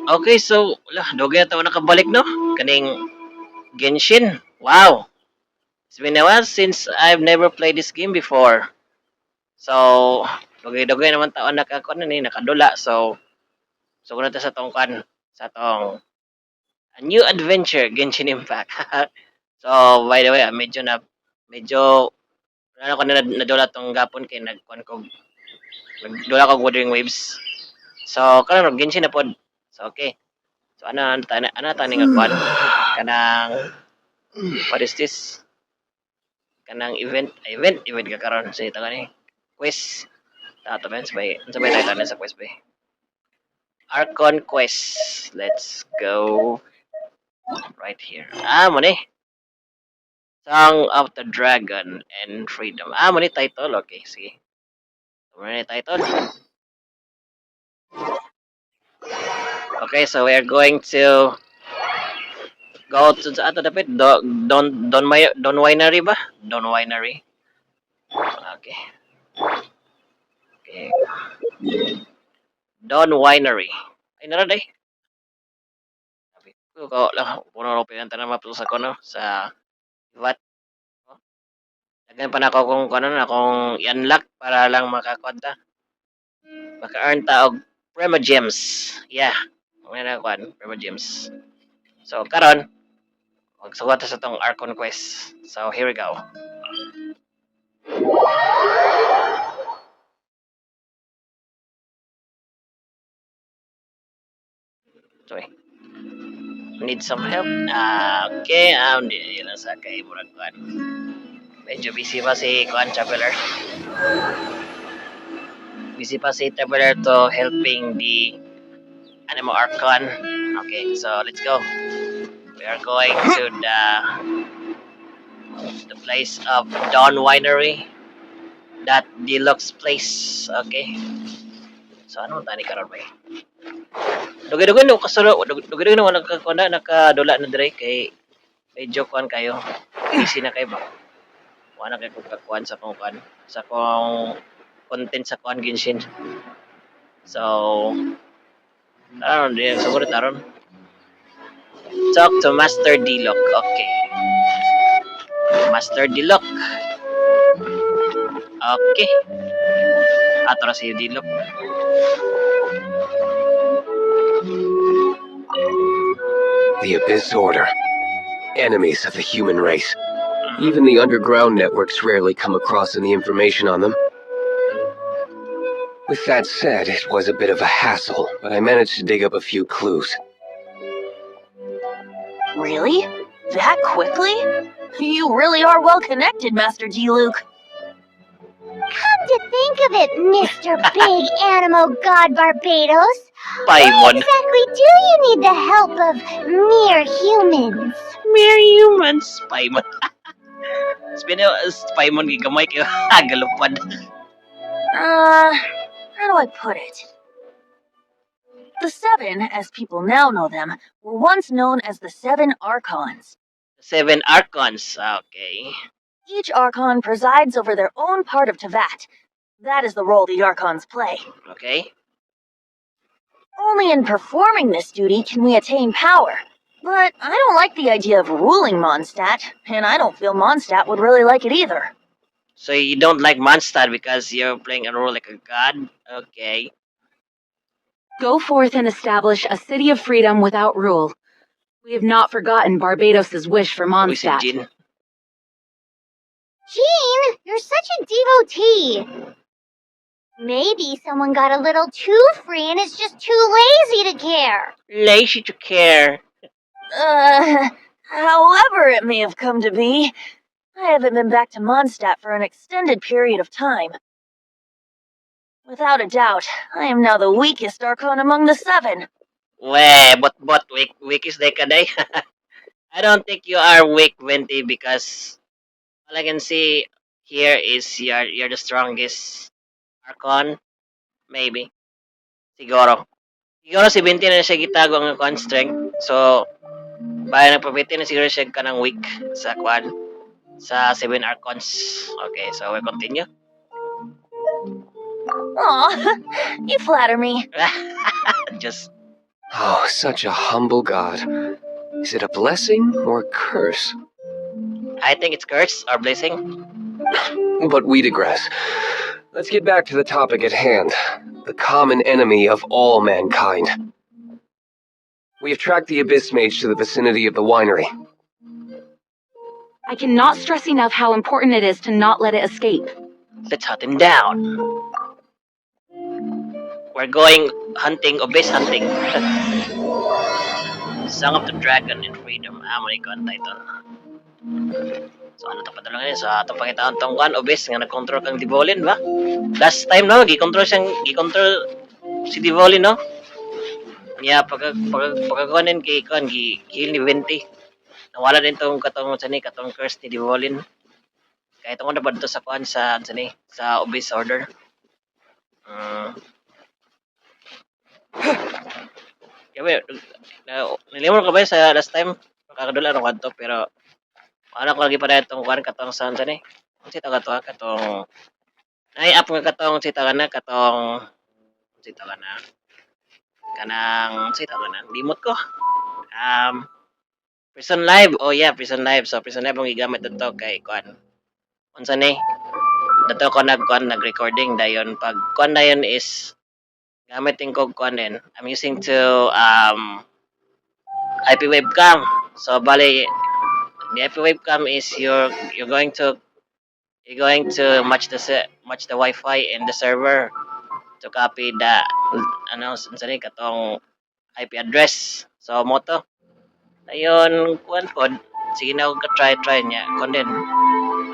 Okay, so dugay na tayo nakabalik no. Kaning Genshin. Wow. It's been a while since I've never played this game before. So, dugay-dugay naman taon nakakuan ni nakadula. So kuno ta sa tong kan sa tong a new adventure Genshin Impact. So, by the way, medyo ano ko na nadula tong gapon kay nagkuan ko nagdula ko Wuthering Waves. So, karon Genshin na pod. So, okay. So, ano tani nga kuan kanang what is this? Kanang event ka karon sa ito ni quest. Tato men sabay tayo sa quest ba. Archon quest. Let's go right here. Mo ni. Song of the Dragon and Freedom. Mo ni title. Okay, sige. Mo ni title. Okay, so we are going to go to the ato dapat Don Winery ba? Don Winery. Okay. Okay. Don Winery. Ay nara day. Sabi ko lang puno ro pinanta na maplo sa kono sa what? Dagan pa na ako kung ano na kung i-unlock para lang makakwanta. Maka-earn ta og Prema Gems. Yeah. Mga na kwan, Prema Gems. So karon magsugot sa tong Archon quest. So here we go. Sorry. Need some help? Okay. Di na sa kay murag kwan. Medyo busy pa si Kwan Traveler. Busy pa si Traveler to helping the Animo Archon. Okay, so let's go. We are going to the place of Dawn Winery. That deluxe place. Okay. So ano tani karon ba? Dugay-dugay no kasalo, dugay-dugay no nakadula na dire kay medyo kuan kayo. Busy na kayo ba? Wala kay kung kakuan sa kung kuan sa kung content sa kuan Genshin. So taron din siguro taron. Talk to Master Diluc. Okay. Master Diluc. Okay. Ato na si Diluc. The Abyss Order. Enemies of the human race. Even the underground networks rarely come across any information on them. With that said, it was a bit of a hassle, but I managed to dig up a few clues. Really? That quickly? You really are well connected, Master Diluc. Come to think of it, Mr. Big Animal God Barbados, Paimon. why exactly do you need the help of mere humans? Mere humans. Paimon. Paimon gigamay kayo. Galupad. How do I put it? The Seven, as people now know them, were once known as the Seven Archons. 7 Archons. Okay. Each Archon presides over their own part of Teyvat. That is the role the Archons play. Okay. Only in performing this duty can we attain power. But I don't like the idea of ruling Mondstat, and I don't feel Mondstat would really like it either. So you don't like Mondstat because you're playing a role like a god? Okay. Go forth and establish a city of freedom without rule. We have not forgotten Barbados' wish for Who is Mondstat. Jin? Jean, you're such a devotee. Maybe someone got a little too free and is just too lazy to care. Lazy to care. However it may have come to be, I haven't been back to Mondstat for an extended period of time. Without a doubt, I am now the weakest Archon among the Seven. Weh, but weak is like a day. I don't think you are weak, Venti, because all I can see here is you're the strongest Archon. Maybe. Siguro. Siguro si Venti na siya gitago ang Archon strength. So, bayan nagpapiti na siguro siya ka ng weak sa Kwan. Sa 7 Archons. Okay, so we'll continue. Aw, you flatter me. Just Oh, such a humble god. Is it a blessing or a curse? I think it's curse or blessing. But we digress. Let's get back to the topic at hand. The common enemy of all mankind. We have tracked the Abyss Mage to the vicinity of the winery. I cannot stress enough how important it is to not let it escape. Let's hunt him down. We're going hunting, Abyss hunting. Song of the Dragon in Freedom. May ko ang title. So ano to padulungan sa atong pangitaan tong kan Abyss nga nag-control kang Divolin ba? Last time no, gi-control si Divolin no. Niya pagkakuanin kay kan gi-heal ni 20. Nawala din tong katong curse ni Divolin. Kaya itong dapat to sa kuan sa Abyss Order. Kaya nilimot ka ba sa last time? Makakadula ng kanto pero ano ko lagi pa dahil itong kuan katong sa ni? Ang sita ka to katong ay up nga katong sita ka na katong sita ka na kanang sita ka na limot ko. Prison Live. Oh yeah, Prison Live. So Prison Live ang gigamit dito kay kuan. Unsa ni? Dato ko nag-recording dayon pag kuan dayon is gamitin ko kuan din. I'm using to IP webcam. So bali the IP webcam is you're going to match the Wi-Fi in the server to copy the katong IP address. So mo to. Dayon kuan pod sige na ko try niya kon din.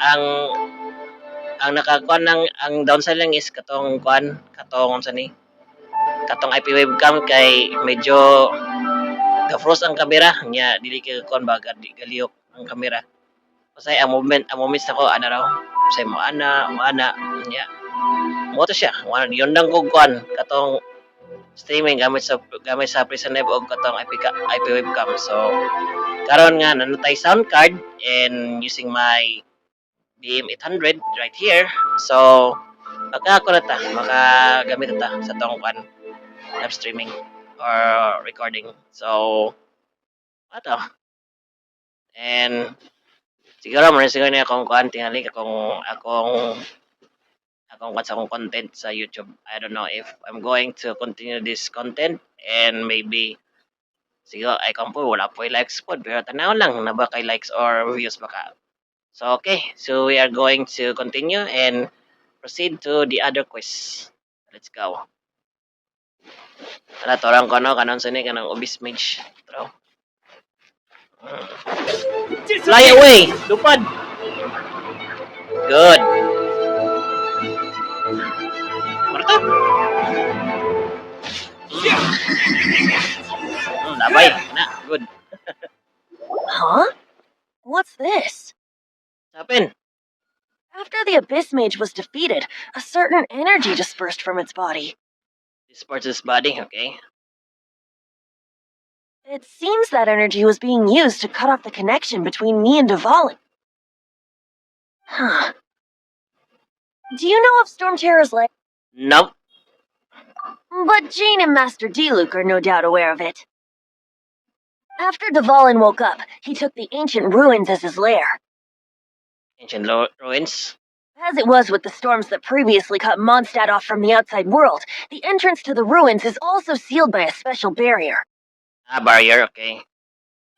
Ang nakakuan ang downside lang is katong kuan katong katong IP webcam kay medyo ga-froze ang kamera nya dili kay kuan ba galiyok ang kamera. Kasi ang moments nako ana raw say mo ana nya mo to siya yun lang kog kuan katong streaming gamit sa Prison Live og katong IP webcam. So karon nga nanutay sound card and using my BM800 right here. So makagamit ta sa tong kuan live streaming or recording. So ato and siguro niya akong kuan tingali akong sa akong content sa YouTube. I don't know if I'm going to continue this content and maybe siguro ay po wala po likes po pero tanaw lang na ba kay likes or views baka. So okay, so we are going to continue and proceed to the other quiz. Let's go. Ala torang ko no kanon sini kanang Abyss Mage. Tro. Fly away, lupad. Good. Marto. Labay na, good. Huh? What's this? Happened. After the Abyss Mage was defeated, a certain energy dispersed from its body. Disperse his body, okay. It seems that energy was being used to cut off the connection between me and Dvalin. Huh. Do you know of Storm Terror's lair? Nope. But Jane and Master Diluc are no doubt aware of it. After Dvalin woke up, he took the ancient ruins as his lair. Ancient ruins. As it was with the storms that previously cut Mondstat off from the outside world, the entrance to the ruins is also sealed by a special barrier. Barrier, okay.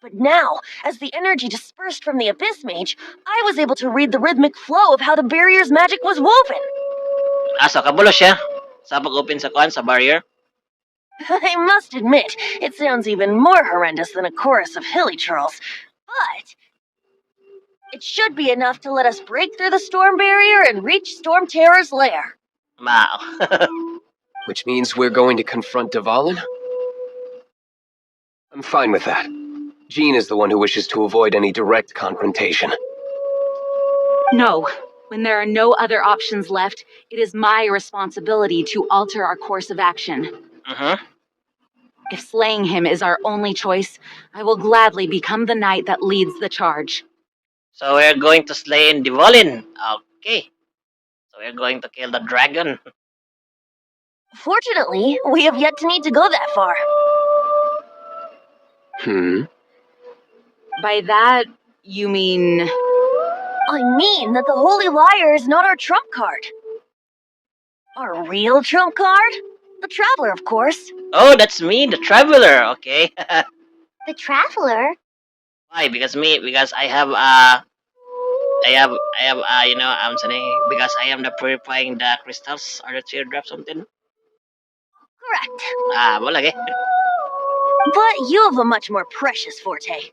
But now, as the energy dispersed from the Abyss Mage, I was able to read the rhythmic flow of how the barrier's magic was woven. So kabulo siya sa pag-open sa kuan sa barrier. I must admit, it sounds even more horrendous than a chorus of hilly churls, but it should be enough to let us break through the storm barrier and reach Storm Terror's lair. Wow. Which means we're going to confront Dvalin? I'm fine with that. Jean is the one who wishes to avoid any direct confrontation. No. When there are no other options left, it is my responsibility to alter our course of action. If slaying him is our only choice, I will gladly become the knight that leads the charge. So we're going to slay in Dvalin. Okay. So we're going to kill the dragon. Fortunately, we have yet to need to go that far. By that, you mean. I mean that the Holy Liar is not our trump card. Our real trump card? The Traveler, of course. Oh, that's me, the traveler. Okay. The Traveler? Why? Because saying because I am the purifying the crystals or the teardrop something. Correct. Wala eh. But you have a much more precious forte.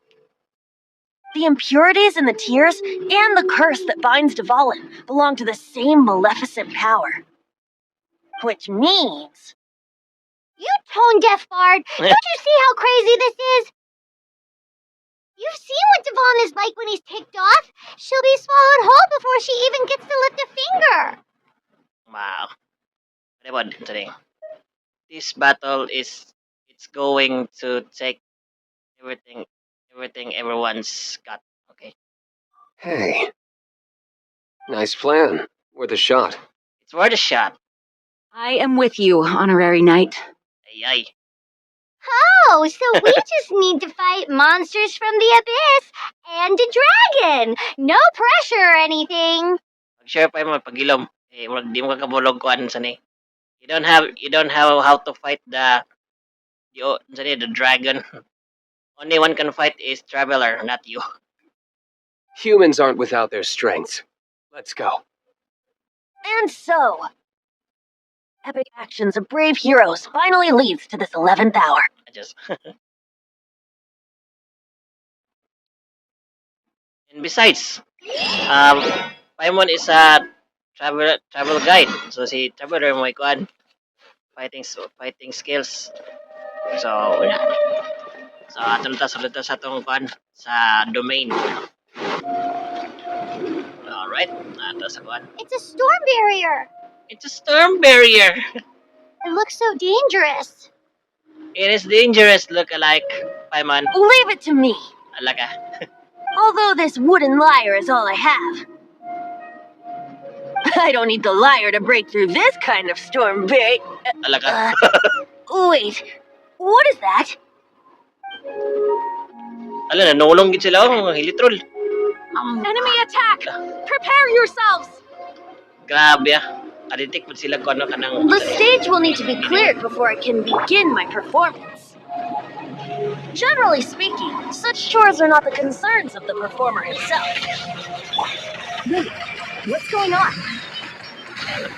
The impurities in the tears and the curse that binds Dvalin belong to the same maleficent power. Which means... You tone-deaf bard! Don't you see how crazy this is? You've seen what Devon is like when he's ticked off. She'll be swallowed whole before she even gets to lift a finger. Wow. What about today? This battle it's going to take everything everyone's got. Okay. Hey. Nice plan. Worth a shot. It's worth a shot. I am with you, Honorary Knight. Ay. Oh, so we just need to fight monsters from the abyss and a dragon. No pressure or anything. Mag-share pa mo pagilom. Wag di mo kakabulog kuan sa ni. You don't have how to fight the dragon. Only one can fight is Traveler, not you. Humans aren't without their strengths. Let's go. And so... Epic actions of brave heroes finally leads to this 11th hour. I just And besides, Paimon is a travel guide. So si Traveler mo kuan fighting skills. So wala. So atong ta sulod ta sa atong kuan sa domain. Alright, ato sa kuan. It's a storm barrier. It's a storm barrier. It looks so dangerous. It is dangerous look-alike, Paimon. Leave it to me. Alaga. Although this wooden lyre is all I have. I don't need the lyre to break through this kind of storm barrier. Alaga. Wait, what is that? Ala, nanulong gid sila mga hilitrol. Enemy attack! Prepare yourselves! Grabe ah. Aditik mo sila kung ano kanang... The stage will need to be cleared before I can begin my performance. Generally speaking, such chores are not the concerns of the performer himself. Wait, what's going on?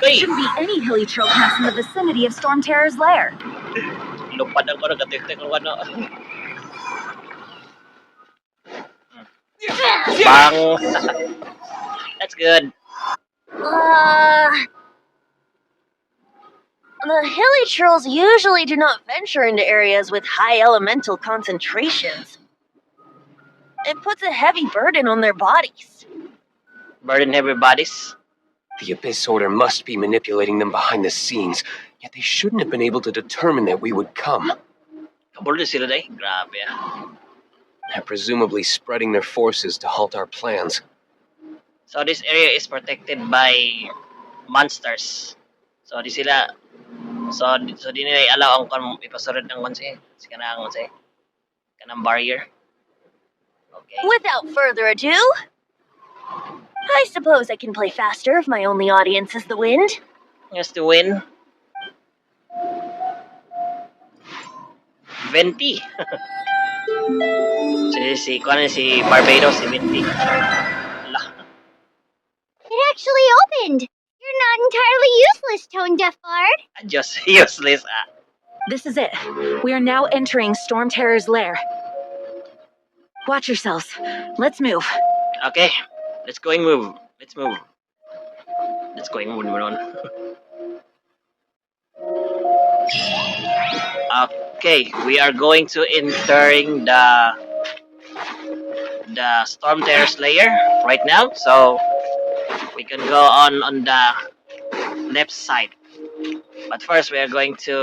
There shouldn't be any hilly tropes in the vicinity of Storm Terror's lair. Lupad ako na gatik-tik kung ano. Bang! That's good. The hilly trolls usually do not venture into areas with high elemental concentrations. It puts a heavy burden on their bodies. Burden heavy bodies. The Abyss Order must be manipulating them behind the scenes, yet they shouldn't have been able to determine that we would come. Kabuldo sila day. Grabe ah. They're presumably spreading their forces to halt our plans. So this area is protected by monsters. So di sila di nila allow ang kon ipasurod ng konse. Kanang barrier. Okay. Without further ado, I suppose I can play faster if my only audience is the wind. Yes, to win. Venti. si Barbados, si Venti. It actually opened. You're not entirely useless, tone-deaf bard. Just useless. This is it. We are now entering Storm Terror's lair. Watch yourselves. Let's move. Okay, let's go and move. Let's move. Let's go and move on. Okay, we are going to entering the Storm Terror's lair right now. So we can go on the left side. But first, we are going to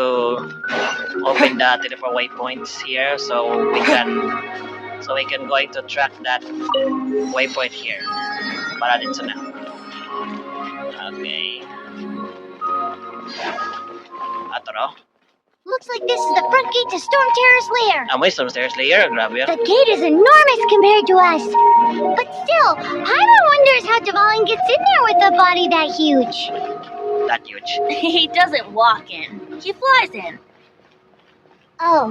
open the teleport waypoints here, so we can going to track that waypoint here. Para dito na. Okay. Ato no? Looks like this is the front gate to Storm Terror's lair. May Storm Terror's lair. Grabe. The gate is enormous compared to us. But still, Paimon wonders how Dvalin gets in there with a body that huge. That huge. He doesn't walk in, he flies in. Oh.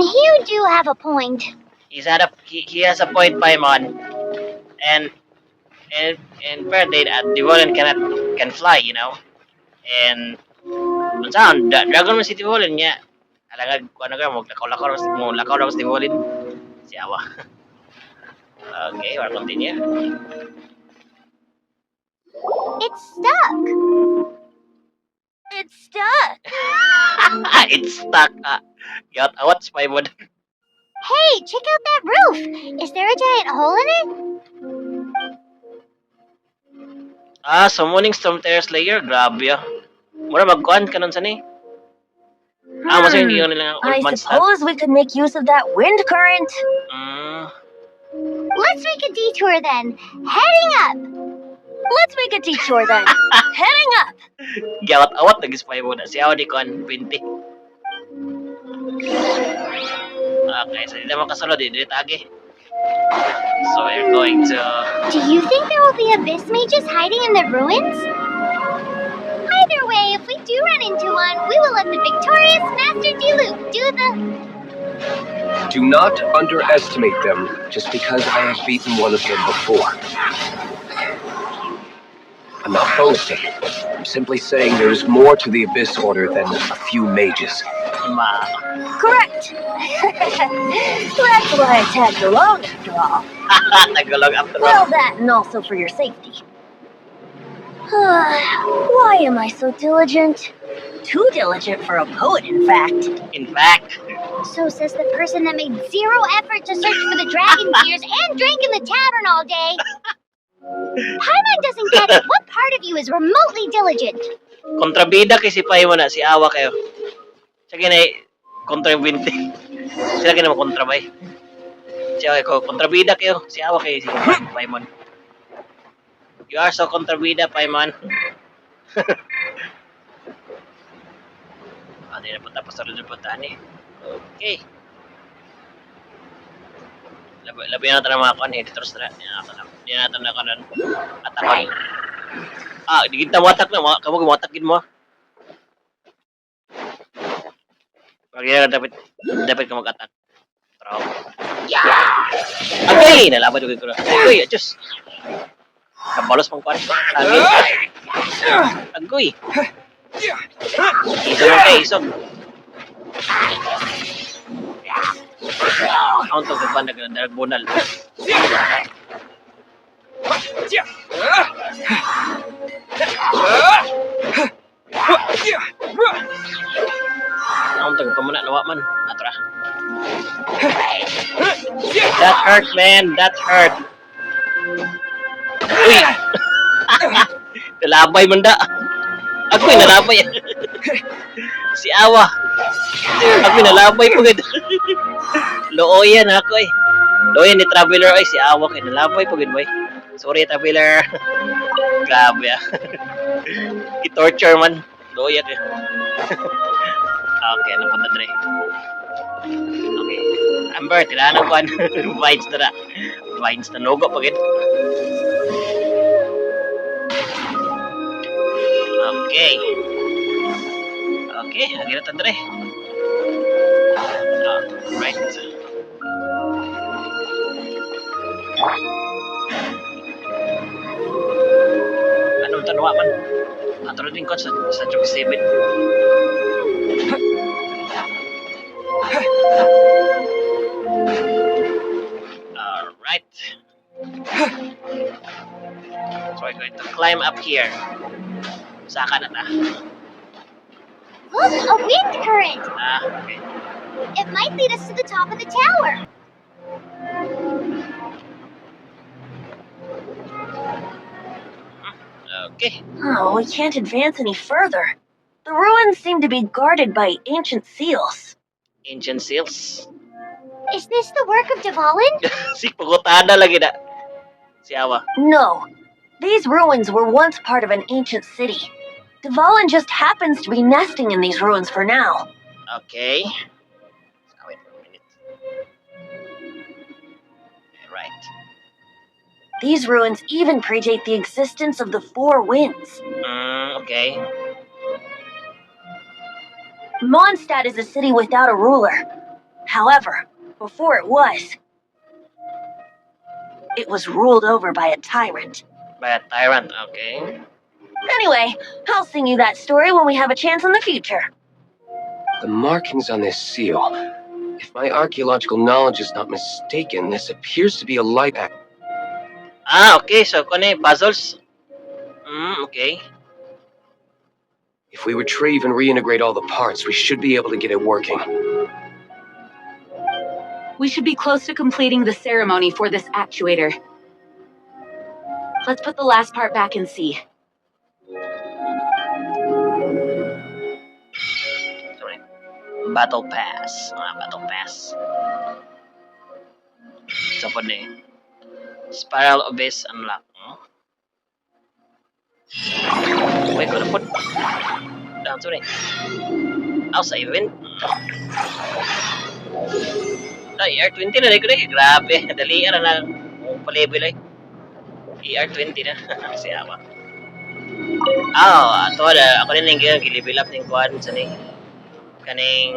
You do have a point. He has a point, Paimon. And fairly, Dvalin can fly, you know. And unsaon Dragon man si Dvalin niya. Alagad ko ano ka mo lakaw lang si Dvalin. Si Awa. Okay, we'll continue. It's stuck. It's stuck. It's stuck. Got what's Paimon? Hey, check out that roof. Is there a giant hole in it? Summoning Storm Terror's lair. Grabe ah. Mura magkuhan ka nun sa ni. Mas hindi yun nilang I old Mondstat. suppose we could make use of that wind current. Let's make a detour then. Heading up. Let's make a detour then. Heading up. Gawat-awat nag Paimon na. Si Awa di kuhan 20. Okay, so hindi naman kasunod. Hindi tagi. So we're going to... Do you think there will be abyss mages hiding in the ruins? Either way, if we do run into one, we will let the victorious Master Diluc do the... Do not underestimate them just because I have beaten one of them before. I'm not boasting. I'm simply saying there is more to the Abyss Order than a few mages. Correct. That's why I tagged along after all. Tagalog after all. Well, that and also for your safety. Why am I so diligent? Too diligent for a poet, in fact. In fact, So says the person that made zero effort to search for the dragon tears and drank in the tavern all day. Paimon doesn't get it. What part of you is remotely diligent? kontrabida kay si Paimon na, si Awa kayo. Siya kinay kontrabinte. Sila kinay mo kontrabay. Siya kayo, kontrabida kayo. Si Awa kayo, si Paimon. You are so kontrabida, Paimon. Hindi na punta pa sa rin puntaan eh. Okay. Labi na natin ang mga kon, editors na. Hindi natin na kanan. Atakon. Di kita mo atak na. Kamu gumatakin mo. Pag yan, dapat ka mag-attack. Pero, okay! Nalaban yung ko na. Agoy, adjust. Kabalos pang kwan. Agoy. Isog mo kayo, isog. Ang to kung na darag bonal. Ang to kung muna nawa man. Atra. That hurt, man. That hurt. Uy! Nalabay man da. Ako'y nalabay. Si Awa. Ako'y nalabay po gid. Looyan ako eh. Looyan ni Traveler ay si Awa kay nalabay po gid boy. Sorry Traveler. Grabe ah. I-torture man. Looyan eh. Okay, napunta dre. Okay. Amber, tilaan ko an. Vines na. Vines na nogo pa gid. Okay. Okay, lagi na tandre. Right. Anong tanwa man? Ato rin ko sa Joke 7. Alright. So we're going to climb up here. Saka na ta. Look, a wind current. Okay. It might lead us to the top of the tower. Okay. Oh, we can't advance any further. The ruins seem to be guarded by ancient seals. Ancient seals. Is this the work of Dvalin? Si Pagutada lagi na. Si Awa. No. These ruins were once part of an ancient city. Dvalin just happens to be nesting in these ruins for now. Okay. Wait for a minute. Right. These ruins even predate the existence of the Four Winds. Okay. Mondstat is a city without a ruler. However, before it was ruled over by a tyrant. By a tyrant, okay. Anyway, I'll sing you that story when we have a chance in the future. The markings on this seal. If my archaeological knowledge is not mistaken, this appears to be a light act. Okay. So, kung puzzles. Okay. If we retrieve and reintegrate all the parts, we should be able to get it working. We should be close to completing the ceremony for this actuator. Let's put the last part back and see. Sorry. Battle Pass. Battle Pass. So, po Spiral Abyss Unlock. Wait, ko na po. Down to sa event. ER20 na ko grabe. Dali na pa-level ay. ER20 na. Siya ba? Ato ako din yung level up ning kuan sa ni kaning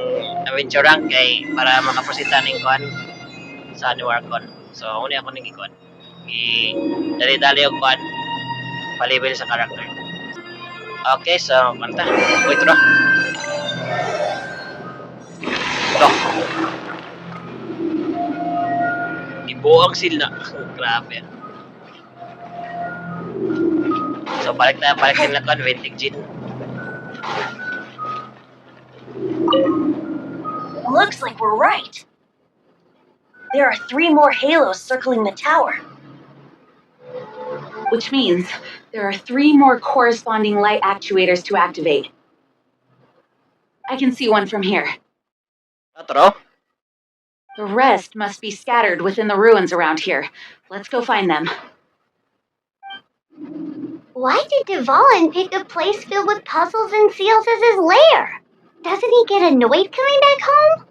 adventure rank kay para makaprosita ning kuan sa new Arcon. So uni ako ning kuan. Dali-dali og kuan pa-level sa character. Okay, so kanta. Wait ra. Ibuang sila. Grabe. So balik din na kan Ventic Gin. Looks like we're right. There are 3 more halos circling the tower. Which means there are 3 more corresponding light actuators to activate. I can see one from here. Otro? The rest must be scattered within the ruins around here. Let's go find them. Why did Dvalin pick a place filled with puzzles and seals as his lair? Doesn't he get annoyed coming back home?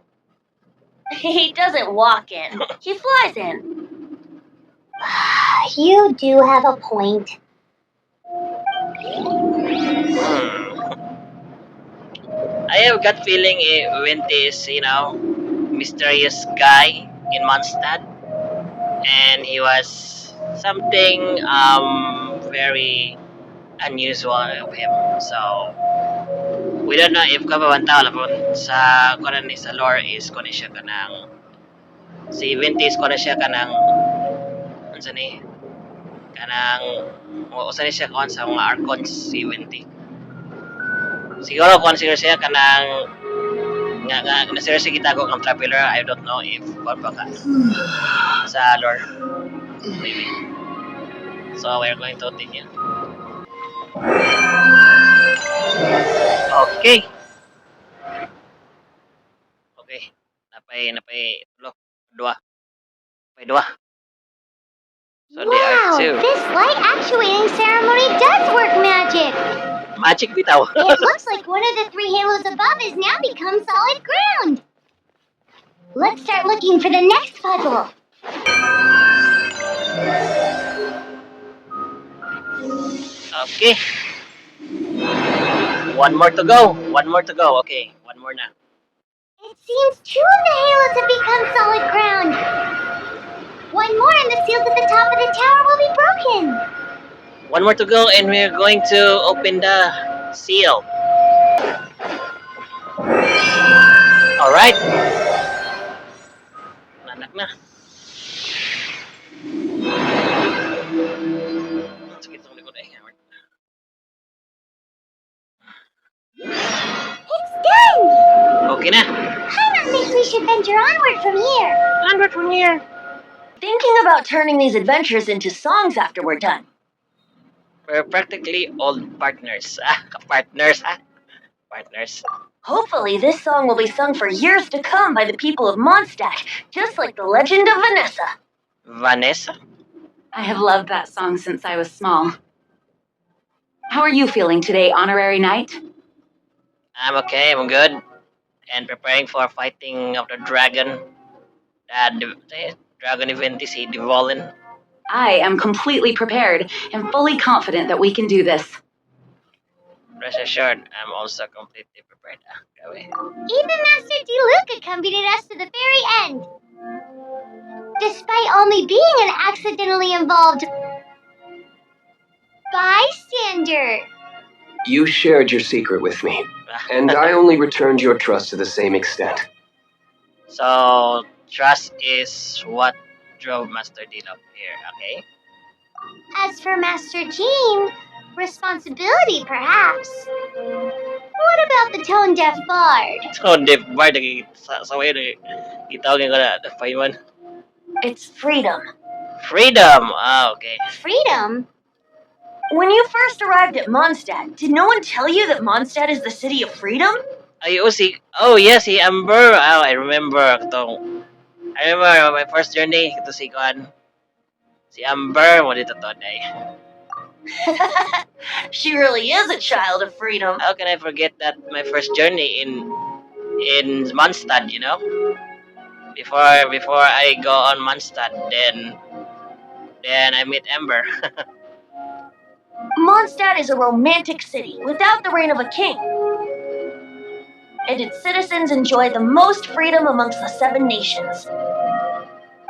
He doesn't walk in. He flies in. You do have a point. I have gut feeling Venti is, mysterious guy in Mondstat, and he was something very unusual of him. So we don't know if kababanta wala sa kuan ni sa lore is kuno siya kanang si Venti is kuno siya kanang unsa ni kanang usa ni siya kuan sa mga archons si Venti. Siguro kuan siya kanang nga nasira si gitago ang traveler. I don't know if kuan pa ka sa lore maybe. So we're going to continue. Okay. Napay dua. So Wow, they are 2. this light actuating ceremony does work magic. Magic bitaw. It looks like one of the 3 halos above has now become solid ground. Let's start looking for the next puzzle. Okay. One more to go. Okay, one more na. It seems 2 of the halos have become solid ground. One more and the seals at the top of the tower will be broken. One more to go and we're going to open the seal. Alright. Nanak na. Sakit ng likod eh. It's done! Okay na. Paimon thinks we should venture onward from here. Thinking about turning these adventures into songs after we're done. We're practically old partners. Partners. Hopefully this song will be sung for years to come by the people of Mondstat, just like the legend of Vanessa. Vanessa? I have loved that song since I was small. How are you feeling today, Honorary Knight? I'm okay, I'm good. And preparing for fighting of the dragon. The dragon event is the Volin. I am completely prepared and fully confident that we can do this. Rest assured, I'm also completely prepared. Go away. Even Master DeLuca accompanied us to the very end. Despite only being an accidentally involved bystander. You shared your secret with me, and I only returned your trust to the same extent. So, trust is what drove Master Dean up here, okay? As for Master Jean, responsibility perhaps. What about the tone-deaf bard? So, Dev Bard, sa way, itawagin ko na, the Paimon. It's freedom. Freedom! Ah, okay. Freedom? When you first arrived at Mondstat, did no one tell you that Mondstat is the city of freedom? Ay, oh, yes, si Amber. Oh, I remember. I remember my first journey. Ito si Kwan. Si Amber. Mo dito to, day. She really is a child of freedom. How can I forget that my first journey in Mondstat, you know? Before I go on Mondstat, then I meet Amber. Mondstadt is a romantic city without the reign of a king. And its citizens enjoy the most freedom amongst the 7 nations.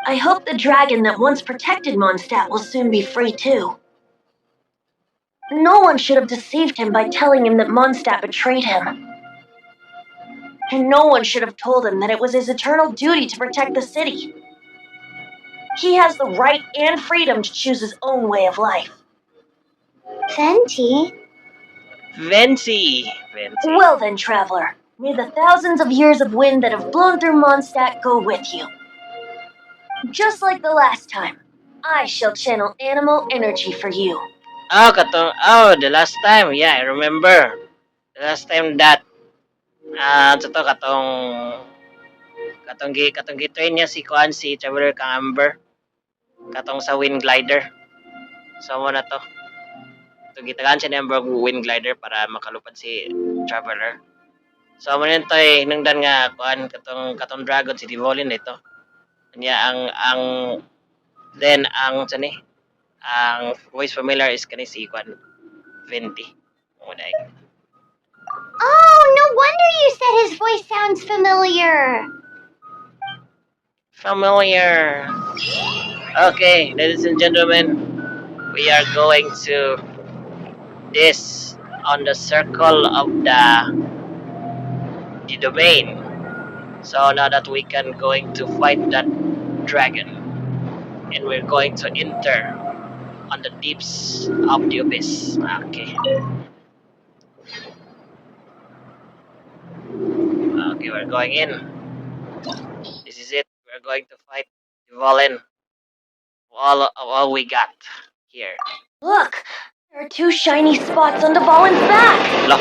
I hope the dragon that once protected Mondstadt will soon be free too. No one should have deceived him by telling him that Mondstadt betrayed him. And no one should have told him that it was his eternal duty to protect the city. He has the right and freedom to choose his own way of life. Venti? Venti. Well then, traveler, may the thousands of years of wind that have blown through Mondstadt go with you. Just like the last time, I shall channel animal energy for you. The last time. Yeah, I remember. The last time that katong gitrain niya si Kuan si Traveler kang Amber. Katong sa wind glider. So mo na to. Gitagaan siya ni Amber wind glider para makalupad si Traveler. So mo nito nungdan nga Kuan katong dragon si Divolin ito. Kanya ang voice familiar is kani si Kuan Venti. Uday. Oh, no wonder you said his voice sounds familiar. Familiar. Okay, ladies and gentlemen, we are going to this on the circle of the domain. So now that we can going to fight that dragon, and we're going to enter on the deeps of the abyss. Okay. Okay, we're going in. This is it. We're going to fight the Volin. All we got here. Look, there are 2 shiny spots on Dvalin's back. Look.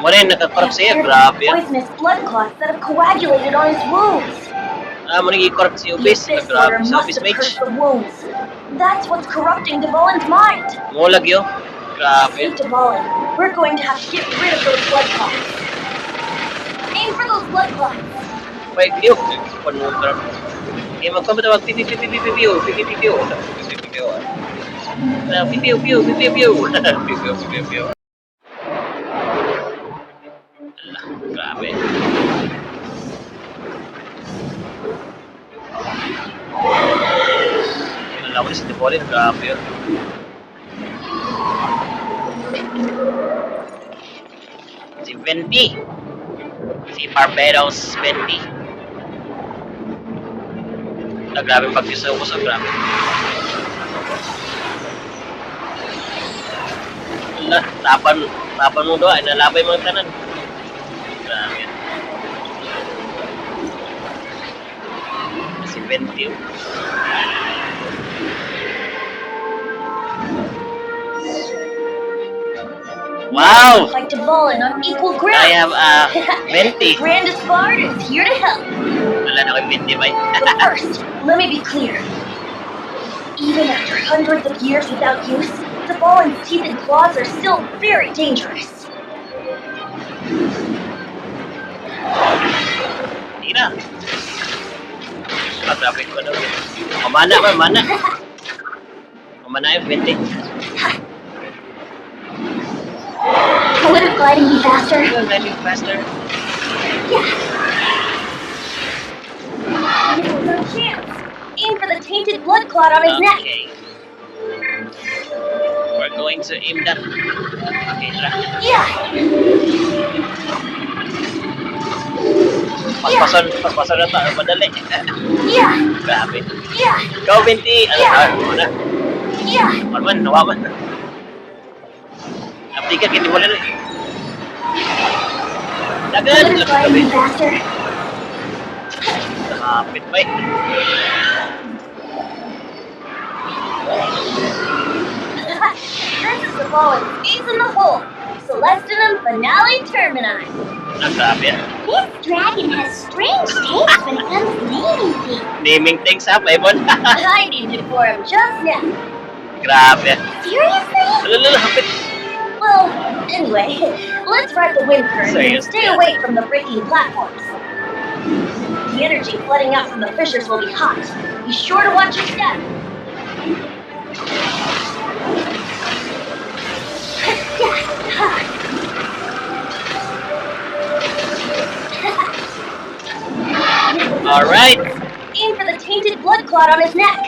Mo rin nakakorap siya. Grabe. Poisonous blood clots that have coagulated on his wounds. Mo rin ikorap si The Ubis. Abyss Grabe. Lord Si must Ubis have Mage. cursed the wounds. That's what's corrupting Dvalin's mind. Mulag yun. Grabe. Save Dvalin. We're going to have to get rid of those blood clots. Aim for those blood clots. Wait, view. Panunod. Okay, magpapata mag piu. Piu. Grabe. Nalaman si Depolin, grabe yun. Si Venti. Si Barbados Venti. Grabe pag-isaw ko sa grabe. Tapan mo doon, nalabay mga tanan. Grabe yan. Si Venti. Wow! Fight Dvalin on equal ground. I have Venti. The grandest bard is here to help. Wala na ko'y Venti ba? But first, let me be clear. Even after hundreds of years without use, Dvalin's teeth and claws are still very dangerous. Hindi na. Grabe ko na. Mamana ba? Mana. Mamana yung 20. Wouldn't gliding be faster? Gliding faster. No chance. Aim for the tainted blood clot on his neck. Okay. We're going to aim that. Okay, tara. Yeah. Paspason na tayo. Madali. Yeah. Grabe. Yeah. Go, 20. Ano na? Yeah. Marman, nawaman. Aptika, hindi mo lang. Dagan! Wouldn't gliding be faster? Nakapit pa eh. Princess Dvalin stays in the hole. Celestinum Finale Termini. Grabe. This dragon has strange taste when it comes to naming things. Naming things ha, Paimon. I named it for him just now. Grabe. Seriously? Lalo, hapit. Well, anyway, let's ride the wind current and Serious, stay yeah. away from the breaking platforms. The energy flooding out from the fissures will be hot. Be sure to watch your step. Alright. Aim for the tainted blood clot on his neck.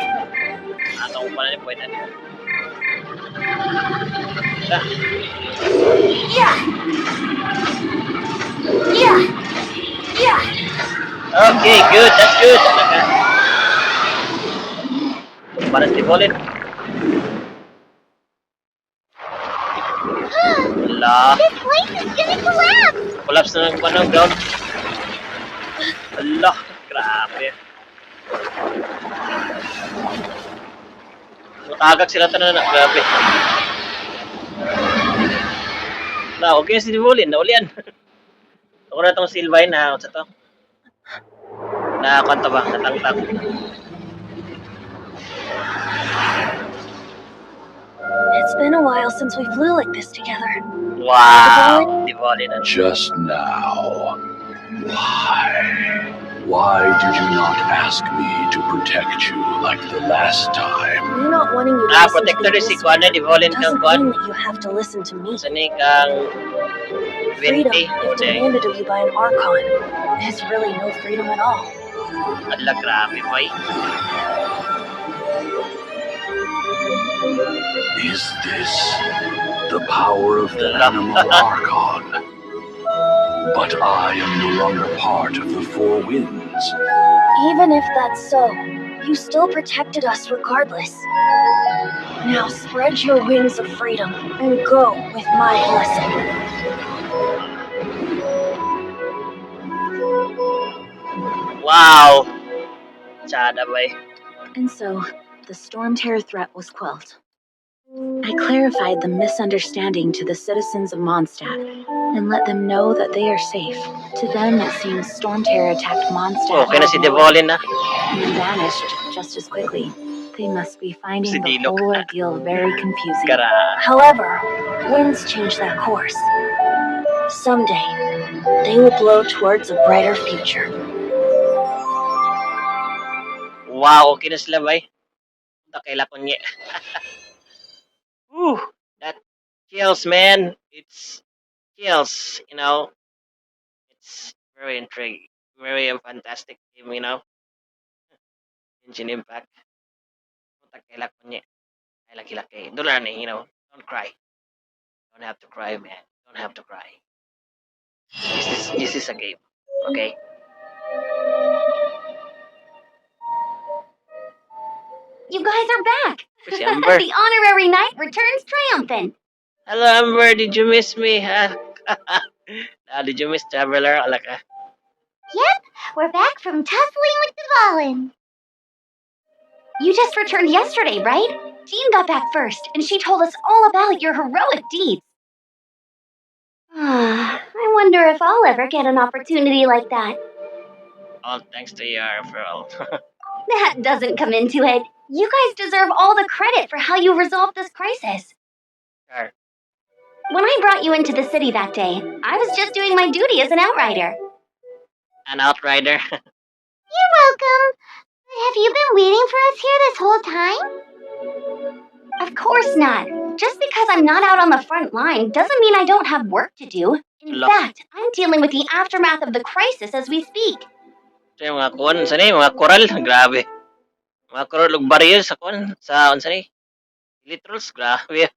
Atong pala ni Pwede. Yeah. Yeah. Yeah. Okay, good. That's good. Para stibolin. Ala. This place is gonna collapse! Collapse na ng panong ground. Ala. Grabe. Matagak sila tanan na. Grabe. Na, okay si Divolin. Naulian. Ako na itong Silvine na. Sa to. Na, kanta ba? Natang-tang. It's been a while since we flew like this together. Wow. Divolin. Just now. Why? Why did you not ask me to protect you like the last time? Me not wanting you to listen to Protector the si abyss Kuan na Divolin kang doesn't Kuan. mean that you have to listen to me. Sani kang Freedom, 20 if day. demanded of you by an Archon, is really no freedom at all. Adla grabe boy. Is this the power of the animal Archon? But I am no longer part of the Four Winds. Even if that's so, you still protected us regardless. Now spread your wings of freedom and go with my blessing. Wow. Chada boy. And so, the Storm Terror threat was quelled. I clarified the misunderstanding to the citizens of Mondstat and let them know that they are safe. To them, it seems Storm Terror attacked Mondstat Okay na si Divolin na. and then vanished just as quickly. They must be finding Si the Dilok. whole ordeal very confusing. Kara. However, winds change their course. Someday, they will blow towards a brighter future. Wow, okay na sila boy. Takay ko niya. Whew, that kills, man. It's kills, you know. It's very intriguing, very fantastic game, you know. Engine Impact. Takay ko niya. Ay laki-laki. Doon you know. Don't cry. Don't have to cry, man. Don't have to cry. This is a game, okay? You guys are back! Si Amber. The honorary knight returns triumphant. Hello, Amber. Did you miss me? Did you miss Traveler? Alaka. Yep, we're back from tussling with Dvalin. You just returned yesterday, right? Jean got back first, and she told us all about your heroic deeds. I wonder if I'll ever get an opportunity like that. All thanks to your referral. That doesn't come into it. You guys deserve all the credit for how you resolved this crisis. Sure. When I brought you into the city that day, I was just doing my duty as an outrider. An outrider. You're welcome. Have you been waiting for us here this whole time? Of course not. Just because I'm not out on the front line doesn't mean I don't have work to do. In Look. fact, I'm dealing with the aftermath of the crisis as we speak. So yung mga kuwan, unsa ni? Mga coral, grabe. Mga coral ug barrel sa kuwan, sa unsa ni? Literals, grabe.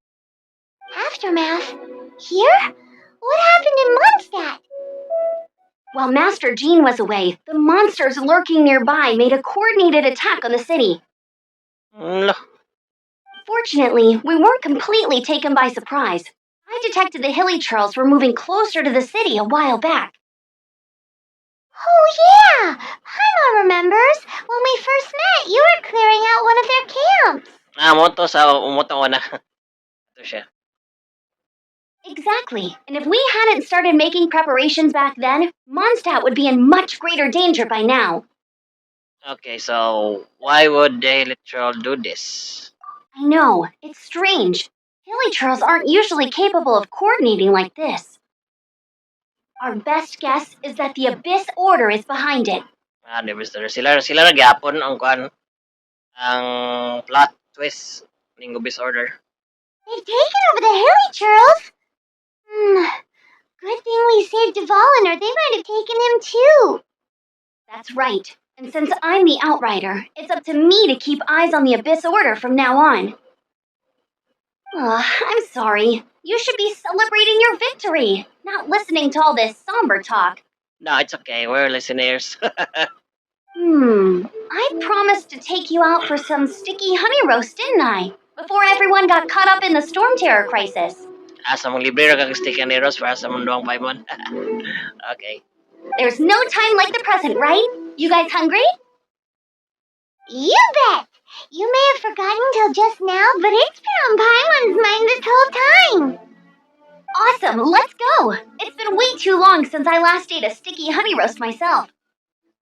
Aftermath? Here? What happened in Mondstat? While Master Jean was away, the monsters lurking nearby made a coordinated attack on the city. Lo. Fortunately, we weren't completely taken by surprise. I detected the hilly churls were moving closer to the city a while back. Oh yeah! Paimon remembers. When we first met, you were clearing out one of their camps. Moto sa umuto na. Ito siya. Exactly. And if we hadn't started making preparations back then, Mondstat would be in much greater danger by now. Okay, so why would the literal do this? I know, it's strange. Hilly churls aren't usually capable of coordinating like this. Our best guess is that the Abyss Order is behind it. Di ba sila ra gyapon ang kuan ang plot twist ning disorder. They've taken over the Hilly churls? Good thing we saved Dvalin or they might have taken him too. That's right. And since I'm the Outrider, it's up to me to keep eyes on the Abyss Order from now on. I'm sorry. You should be celebrating your victory, not listening to all this somber talk. No, it's okay. We're listeners. I promised to take you out for some sticky honey roast, didn't I? Before everyone got caught up in the Storm Terror crisis. Asa mong libre ra kag stick ni Ross para sa mundong Paimon. Okay. There's no time like the present, right? You guys hungry? You bet! You may have forgotten till just now, but it's been on Paimon's mind this whole time. Awesome, let's go! It's been way too long since I last ate a sticky honey roast myself.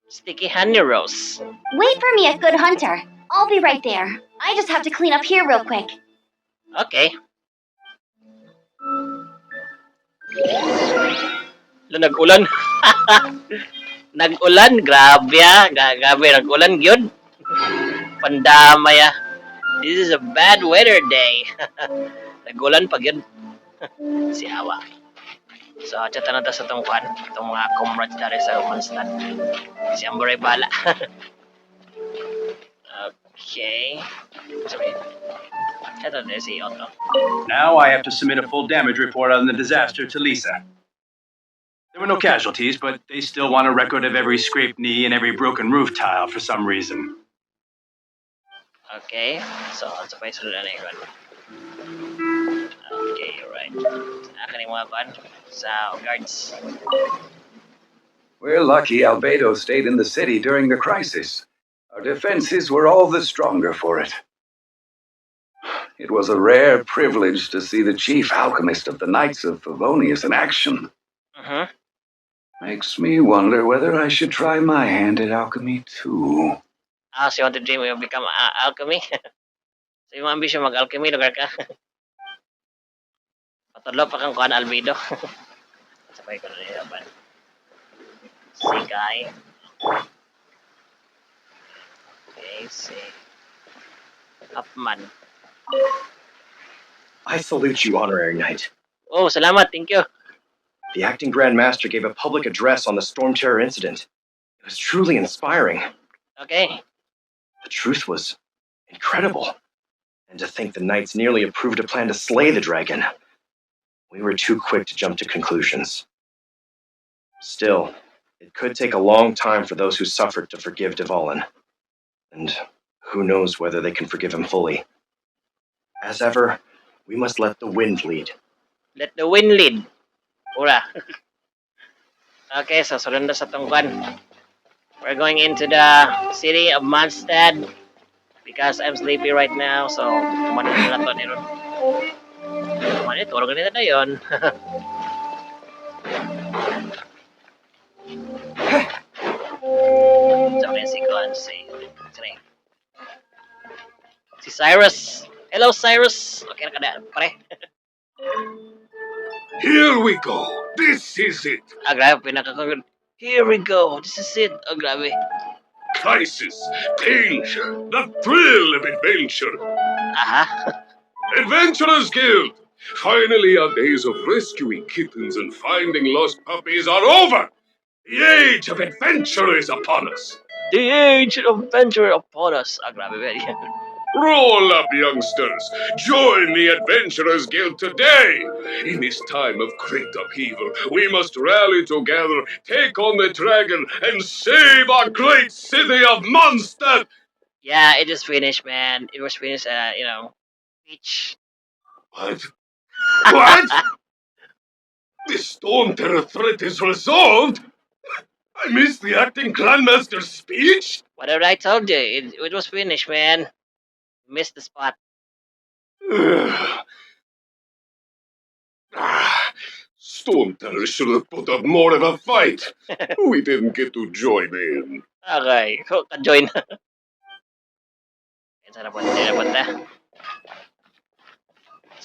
Sticky honey roast. Wait for me at Good Hunter. I'll be right there. I just have to clean up here real quick. Okay. Nag-ulan. Nag-ulan, grabe grabe, nag-ulan gyud. Pandamay This is a bad weather day. Nag-ulan pa gyud. Si Awa. So, chata na ta sa itong kwan, itong mga comrades dari sa Mondstat. Si Amboray bala. Okay. Sorry. Chata na si Otto. Now I have to submit a full damage report on the disaster to Lisa. There were no casualties, but they still want a record of every scraped knee and every broken roof tile for some reason. Okay. So, ang sapay sunod na yun. Okay, right. Akin yung mga kwan sa guards. We're lucky Albedo stayed in the city during the crisis. Our defenses were all the stronger for it. It was a rare privilege to see the chief alchemist of the Knights of Favonius in action. Makes me wonder whether I should try my hand at alchemy too. So you want to dream of become alchemy? So yung ambition mag-alchemy, lugar ka. Patudlo pa kang kuhan albedo. Sabay ko na nila. Si Guy. Okay, si Upman. I salute you, Honorary Knight. Oh, salamat. Thank you. The acting Grand Master gave a public address on the Storm Terror incident. It was truly inspiring. Okay. The truth was incredible. And to think the Knights nearly approved a plan to slay the dragon. We were too quick to jump to conclusions. Still, it could take a long time for those who suffered to forgive Dvalin. And who knows whether they can forgive him fully. As ever, we must let the wind lead. Let the wind lead. Ura. Okay, so sunod na sa tungkwan. We're going into the city of Mondstat because I'm sleepy right now, so kumanin na to ni Ron. Kumanin, turog na na yun. Sabi si Kuan, si Cyrus. Hello, Cyrus. Okay na ka na, pare. Here we go. This is it. Grabe, pinaka. Here we go. This is it. Grabe. Crisis, danger, the thrill of adventure. Aha. Adventurers Guild! Finally, our days of rescuing kittens and finding lost puppies are over! The age of adventure is upon us! The age of adventure upon us. Grabe. Roll up, youngsters! Join the Adventurers Guild today! In this time of great upheaval, we must rally together, take on the dragon, and save our great city of Mondstat! Yeah, it is finished, man. It was finished, beach. What? What? The Storm Terror threat is resolved? I missed the acting Grandmaster's speech? Whatever I told you, it was finished, man. Missed the spot. Storm Terror should have put up more of a fight. We didn't get to join in. Okay, ka-join. Saan na punta?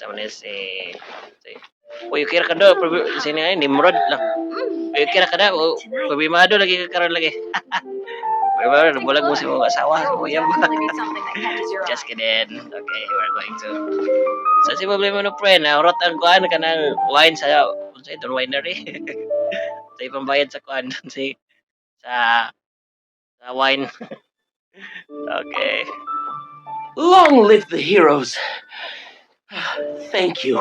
Sa mana si... Uy, kira ka doon. Sini nga, Nimrod lang. Uy, kira ka doon. Pabimado lagi ka karoon lagi. Pabimado, bulag mo si mong asawa. Just kidding. Okay, we're going to... Sa si problema no friend, urot ang kuhan ka ng wine sa winery. Sa ibang bayad sa kuhan. Sa wine. Okay. Long live the heroes. Thank you.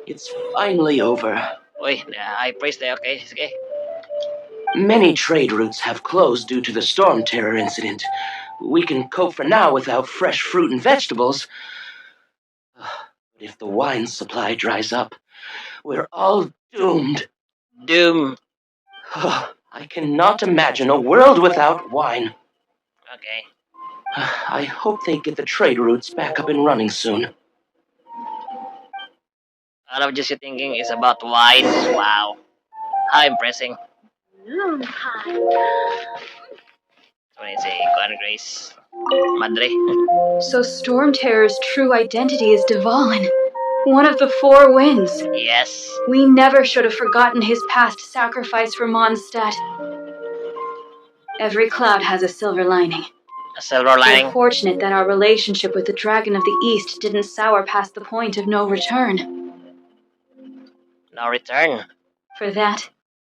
It's finally over. Uy, I praise tayo, okay? Sige. Many trade routes have closed due to the storm terror incident. We can cope for now without fresh fruit and vegetables. But if the wine supply dries up, we're all doomed. Doom. I cannot imagine a world without wine. Okay. I hope they get the trade routes back up and running soon. All of just you thinking is about wine. Wow. How impressing. What is it? Kuan Grace. Madre. So Storm Terror's true identity is Dvalin, one of the four winds. Yes. We never should have forgotten his past sacrifice for Mondstat. Every cloud has a silver lining. A silver lining. We're fortunate that our relationship with the Dragon of the East didn't sour past the point of no return. No return. For that,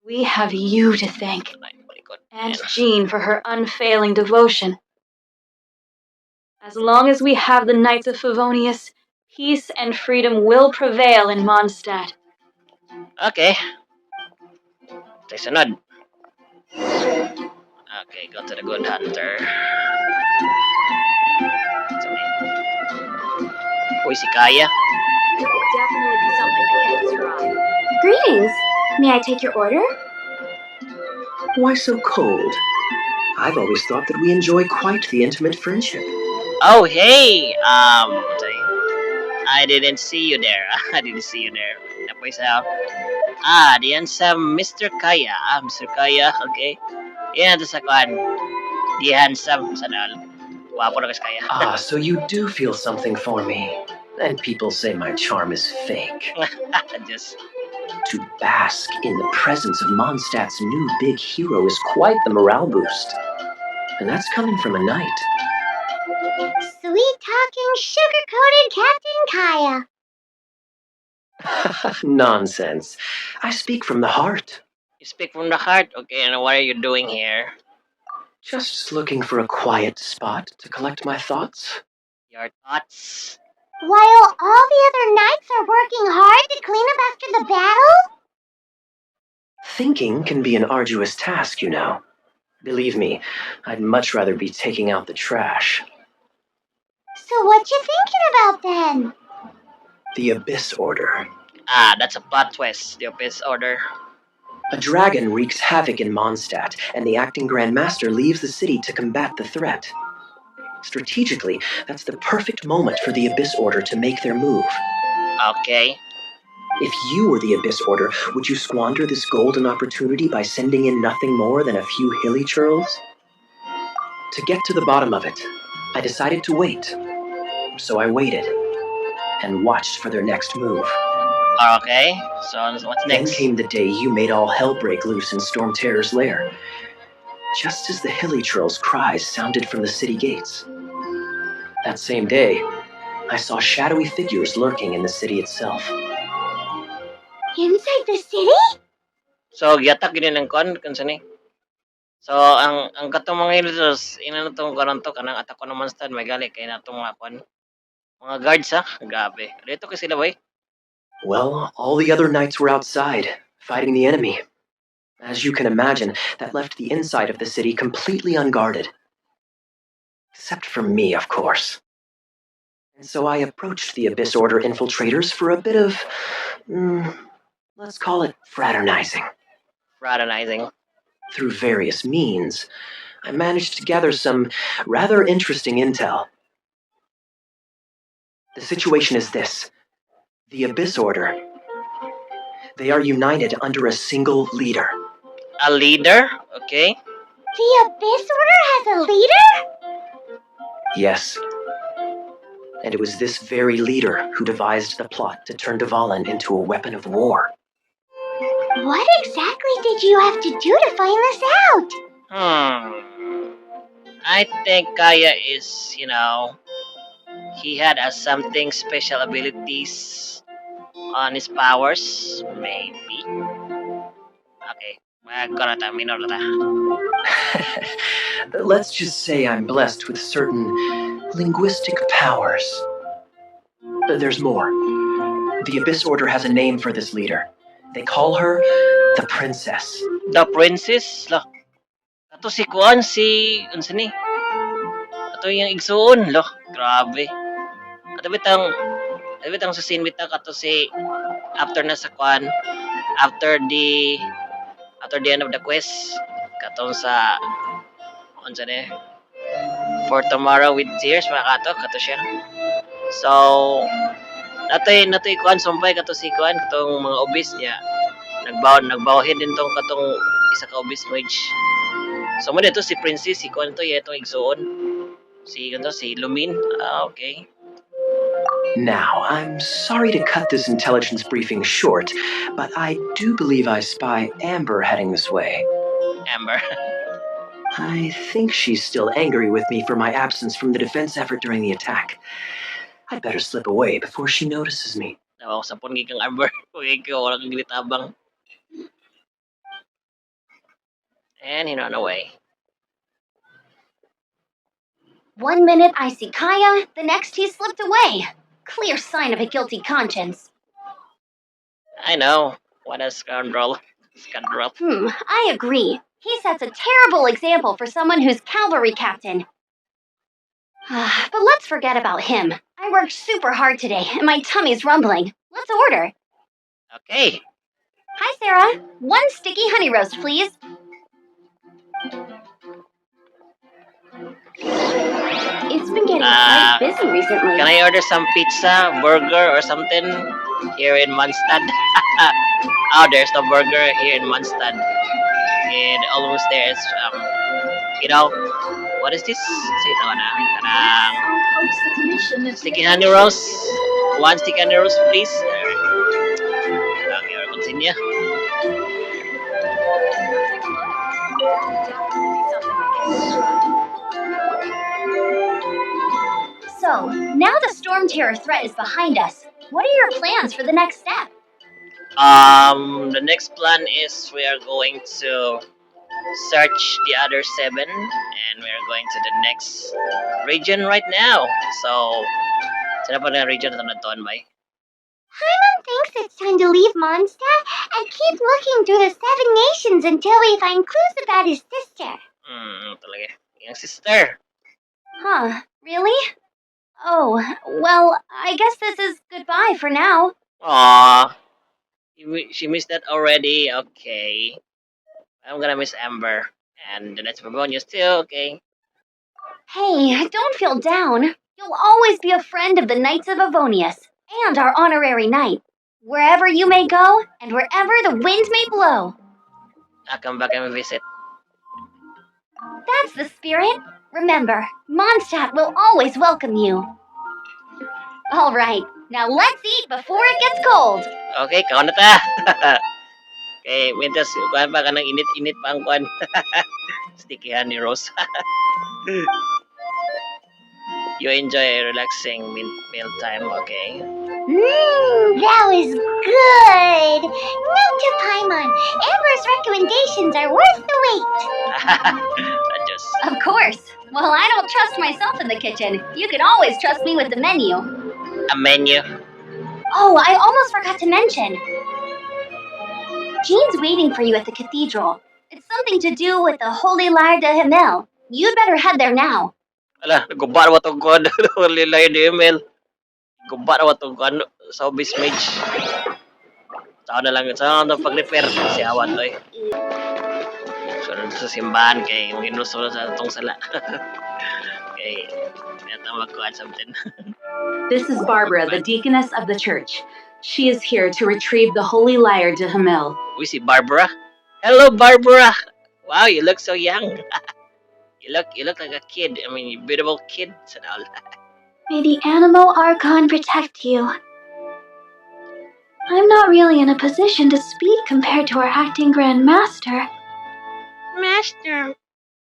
we have you to thank. And Jean for her unfailing devotion. As long as we have the Knights of Favonius, peace and freedom will prevail in Mondstat. Okay. Tayo sunod. Okay, go to the good hunter. Uy, si Kaya. It will definitely be something that can't describe. Greetings. May I take your order? Why so cold? I've always thought that we enjoy quite the intimate friendship. Oh, hey! I didn't see you there. I didn't see you there. Napoy sa... the handsome Mr. Kaya. Mr. Kaya, okay. Yan, ito sa kuhan. The handsome. Sana, wapo na kasi Kaya. So you do feel something for me. And people say my charm is fake. Just... To bask in the presence of Mondstat's new big hero is quite the morale boost. And that's coming from a knight. Sweet-talking, sugar-coated Captain Kaya. Nonsense. I speak from the heart. You speak from the heart? Okay, and what are you doing here? Just looking for a quiet spot to collect my thoughts. Your thoughts? While all the other knights are working hard to clean up after the battle? Thinking can be an arduous task, you know. Believe me, I'd much rather be taking out the trash. So what you thinking about then? The Abyss Order. That's a plot twist. The Abyss Order. A dragon wreaks havoc in Mondstat, and the acting Grand Master leaves the city to combat the threat. Strategically, that's the perfect moment for the Abyss Order to make their move. Okay. If you were the Abyss Order, would you squander this golden opportunity by sending in nothing more than a few hilly churls? To get to the bottom of it, I decided to wait. So I waited, and watched for their next move. Okay, so what's Then next? came the day you made all hell break loose in Storm Terror's lair. Just as the hilly churl's cries sounded from the city gates. That same day, I saw shadowy figures lurking in the city itself. Inside the city? So giyatak gini ng kon ni. So ang katong mga healers inano tong karon to kanang attack ko ng Mondstat may gali kay natong mga kon. Mga guards ha, grabe. Dito kay sila boy. Well, all the other knights were outside, fighting the enemy. As you can imagine, that left the inside of the city completely unguarded. Except for me, of course. And so I approached the Abyss Order infiltrators for a bit of, let's call it fraternizing. Fraternizing. Through various means, I managed to gather some rather interesting intel. The situation is this. The Abyss Order. They are united under a single leader. A leader, okay? The Abyss Order has a leader? Yes. And it was this very leader who devised the plot to turn Dvalin into a weapon of war. What exactly did you have to do to find this out? I think Kaya is, he had something special abilities on his powers, maybe. Okay, magkano ta, minor na ta. Let's just say I'm blessed with certain linguistic powers. But there's more. The Abyss Order has a name for this leader. They call her the Princess. The Princess? Lo. Ato si Kuan, unsa ni? Ato yung igsuon, lo. Grabe. Ato bitang sa scene bitang ato si after na sa Kuan, after the end of the quest, katong sa unsa ni? For Tomorrow with Tears, mga kato siya. So, natoy Kuan sumpay kato si Kuan, katong mga obis niya. Nagbawhin din tong katong isa ka obis mage. So mo dito si Princess, si Kuan to itong igsuon. Si Lumin. Okay. Now, I'm sorry to cut this intelligence briefing short, but I do believe I spy Amber heading this way. Amber. I think she's still angry with me for my absence from the defense effort during the attack. I'd better slip away before she notices me. Nawa ko sa pungi kang Amber. Huwag ko, wala kang gilitabang. And he ran away. 1 minute I see Kaya, the next he slipped away. Clear sign of a guilty conscience. I know. What a scoundrel. I agree. He sets a terrible example for someone who's cavalry captain. But let's forget about him. I worked super hard today, and my tummy's rumbling. Let's order. Okay. Hi, Sarah. 1 sticky honey roast, please. It's been getting quite busy recently. Can I order some pizza, burger, or something here in Mondstat? Oh, there's no burger here in Mondstat. And almost there is, what is this? Sticky honey roast. 1 sticky honey roast, please. Okay, we'll continue. So, now the Storm Terror threat is behind us. What are your plans for the next step? The next plan is we are going to search the other 7, and we are going to the next region right now. So, saan pa na region na doon, May? Paimon thinks it's time to leave Mondstat and keep looking through the 7 nations until we find clues about his sister. Talaga. Yung sister. Huh, really? Oh, well, I guess this is goodbye for now. Aww. She missed that already. Okay. I'm gonna miss Amber. And the next Begonia still, okay. Hey, don't feel down. You'll always be a friend of the Knights of Avonius, and our honorary knight. Wherever you may go, and wherever the wind may blow. I'll come back and visit. That's the spirit. Remember, Mondstat will always welcome you. All right, Now let's eat before it gets cold. Okay, kaon na ta. Okay, mintas kuan pa kanang init-init pa ang kuan. Sticky honey rose. You enjoy a relaxing meal time, okay? That was good. Note to Paimon, Amber's recommendations are worth the wait. Just Of course. Well, I don't trust myself in the kitchen. You can always trust me with the menu. a menu. Oh, I almost forgot to mention. Jean's waiting for you at the cathedral. It's something to do with the Holy Lyre de Himmel. You'd better head there now. Ala, gubar wa tong kuan. Lilay di email. Gubar wa tong kuan sa obis mage. Saan na lang sa pag-repair si Awan to eh. Sunod sa simbahan kay ginuso sa atong sala. Okay, ito magkuhan something. This is Barbara, the deaconess of the church. She is here to retrieve the Holy Lyre de Himmel. We see Barbara. Hello, Barbara. Wow, you look so young. You look like a kid. I mean, you beautiful kid and all. May the Animal Archon protect you. I'm not really in a position to speak compared to our acting Grand Master. Master.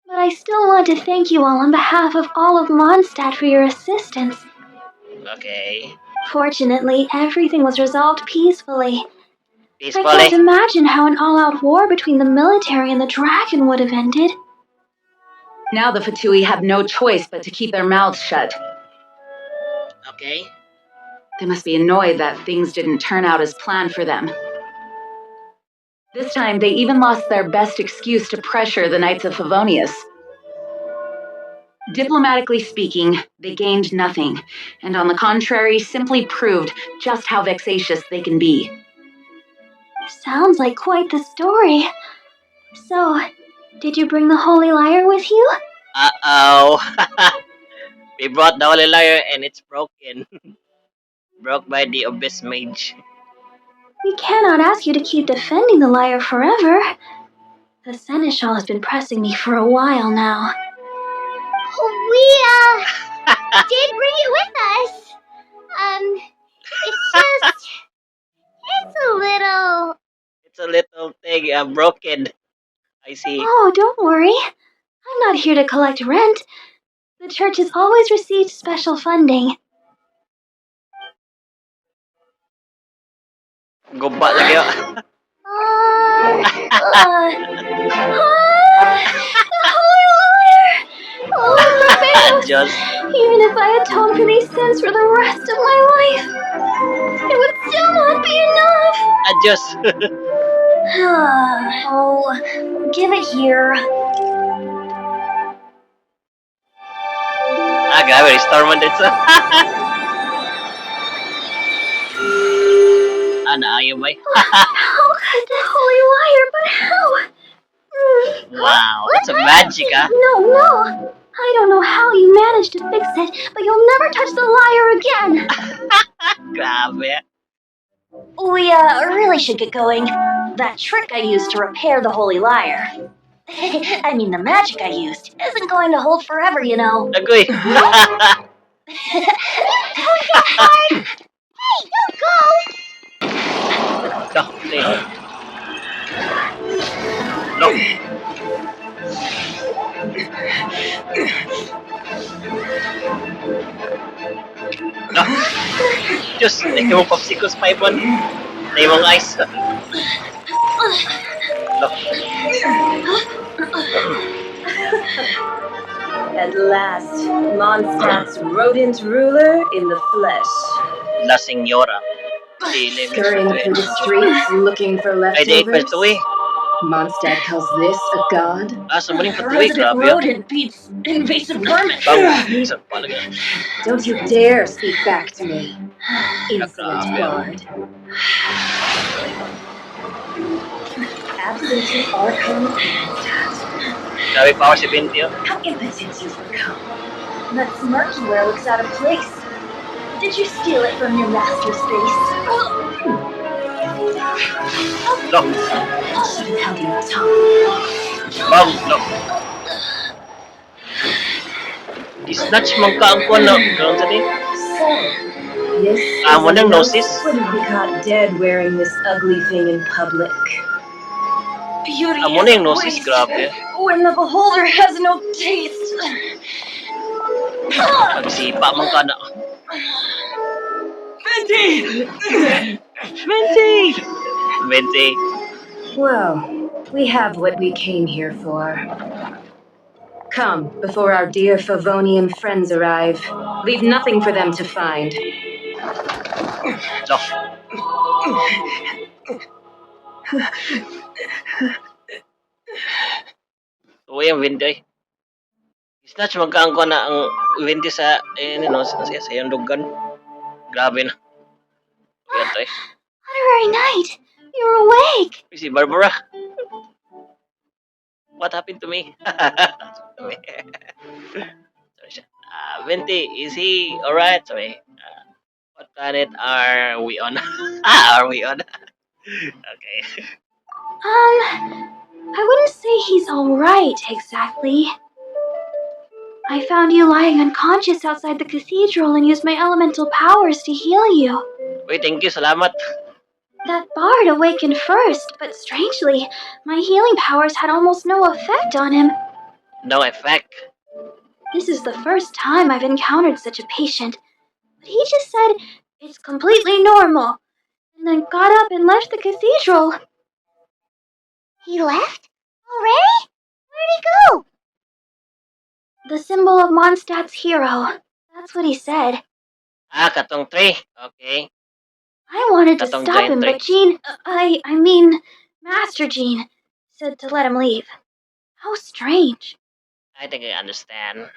But I still want to thank you all on behalf of all of Mondstat for your assistance. Okay. Fortunately, everything was resolved peacefully. I Peacefully. can't imagine how an all-out war between the military and the dragon would have ended. Now the Fatui have no choice but to keep their mouths shut. Okay. They must be annoyed that things didn't turn out as planned for them. This time, they even lost their best excuse to pressure the Knights of Favonius. Diplomatically speaking, they gained nothing, and on the contrary, simply proved just how vexatious they can be. Sounds like quite the story. So, did you bring the Holy Lyre with you? Uh-oh. We brought the Holy Lyre and it's broken. Broke by the Abyss Mage. We cannot ask you to keep defending the lyre forever. The Seneschal has been pressing me for a while now. We, did bring it with us. It's just... It's a little... It's a little thing, broken. I see. Oh, don't worry. I'm not here to collect rent. The church has always received special funding. Guba lagi oh. The Holy Lyre! Oh, my Just Even if I atone for these sins for the rest of my life, it would still not be enough. adjust. Oh, give it here. Grabe, restore mo din sa. Naayaw ba? How could the Holy Lyre, but how? Wow, that's a magic, ah. No. I don't know how you managed to fix it, but you'll never touch the lyre again. Grabe. We, really should get going. That trick I used to repair the Holy Lyre. I mean, the magic I used isn't going to hold forever, you know. Agoy. Hey, don't go! No, no. No. Diyos, hindi mo popsicles, Paimon. Hindi mong ice. No. At last, Mondstat's rodent ruler in the flesh. La Señora. Scurrying through the streets looking for Ay, di leftovers. equals to eh. Mondstadt calls this a god? Sabaling pa to eh, grabe yun. beats invasive vermin. Isa pa lang yan. Don't you dare speak back to me, insolent Grabe. bard. Absentee Archon Mondstadt. Grabe power si Binti yun. How impotent you've become. That smirky wear looks out of place. Did you steal it from your master's face? No. Should have held your tongue. Bang, no. Di-snatch mong kaangkuan, no? Gano'n sa di? So, This is Amo a ng note gnosis. wouldn't be caught dead wearing this ugly thing in public. Beauty Amo is na a yung gnosis, waste grabe. when the beholder has no taste. Nagsipa man ka na. Venti! 20. Well, we have what we came here for. Come, before our dear Favonian friends arrive. Leave nothing for them to find. So, uwi ang 20. Snatch magkaan ko na ang 20 sa sa iyong dugan. Grabe na. Yan to eh. What a very night! You're awake! Si Barbara. What happened to me? Sorry siya. 20, is he alright? Sorry. What planet are we on? Are we on? Okay. I wouldn't say he's alright exactly. I found you lying unconscious outside the cathedral and used my elemental powers to heal you. Wait, thank you. Salamat. That bard awakened first, but strangely, my healing powers had almost no effect on him. No effect. This is the first time I've encountered such a patient, but he just said it's completely normal, and then got up and left the cathedral. He left? Already? Where'd he go? The symbol of Mondstad's hero. That's what he said. Katong 3. Okay. I wanted to Katong stop him, giant but Jean, I mean, Master Jean, said to let him leave. How strange. I think I understand.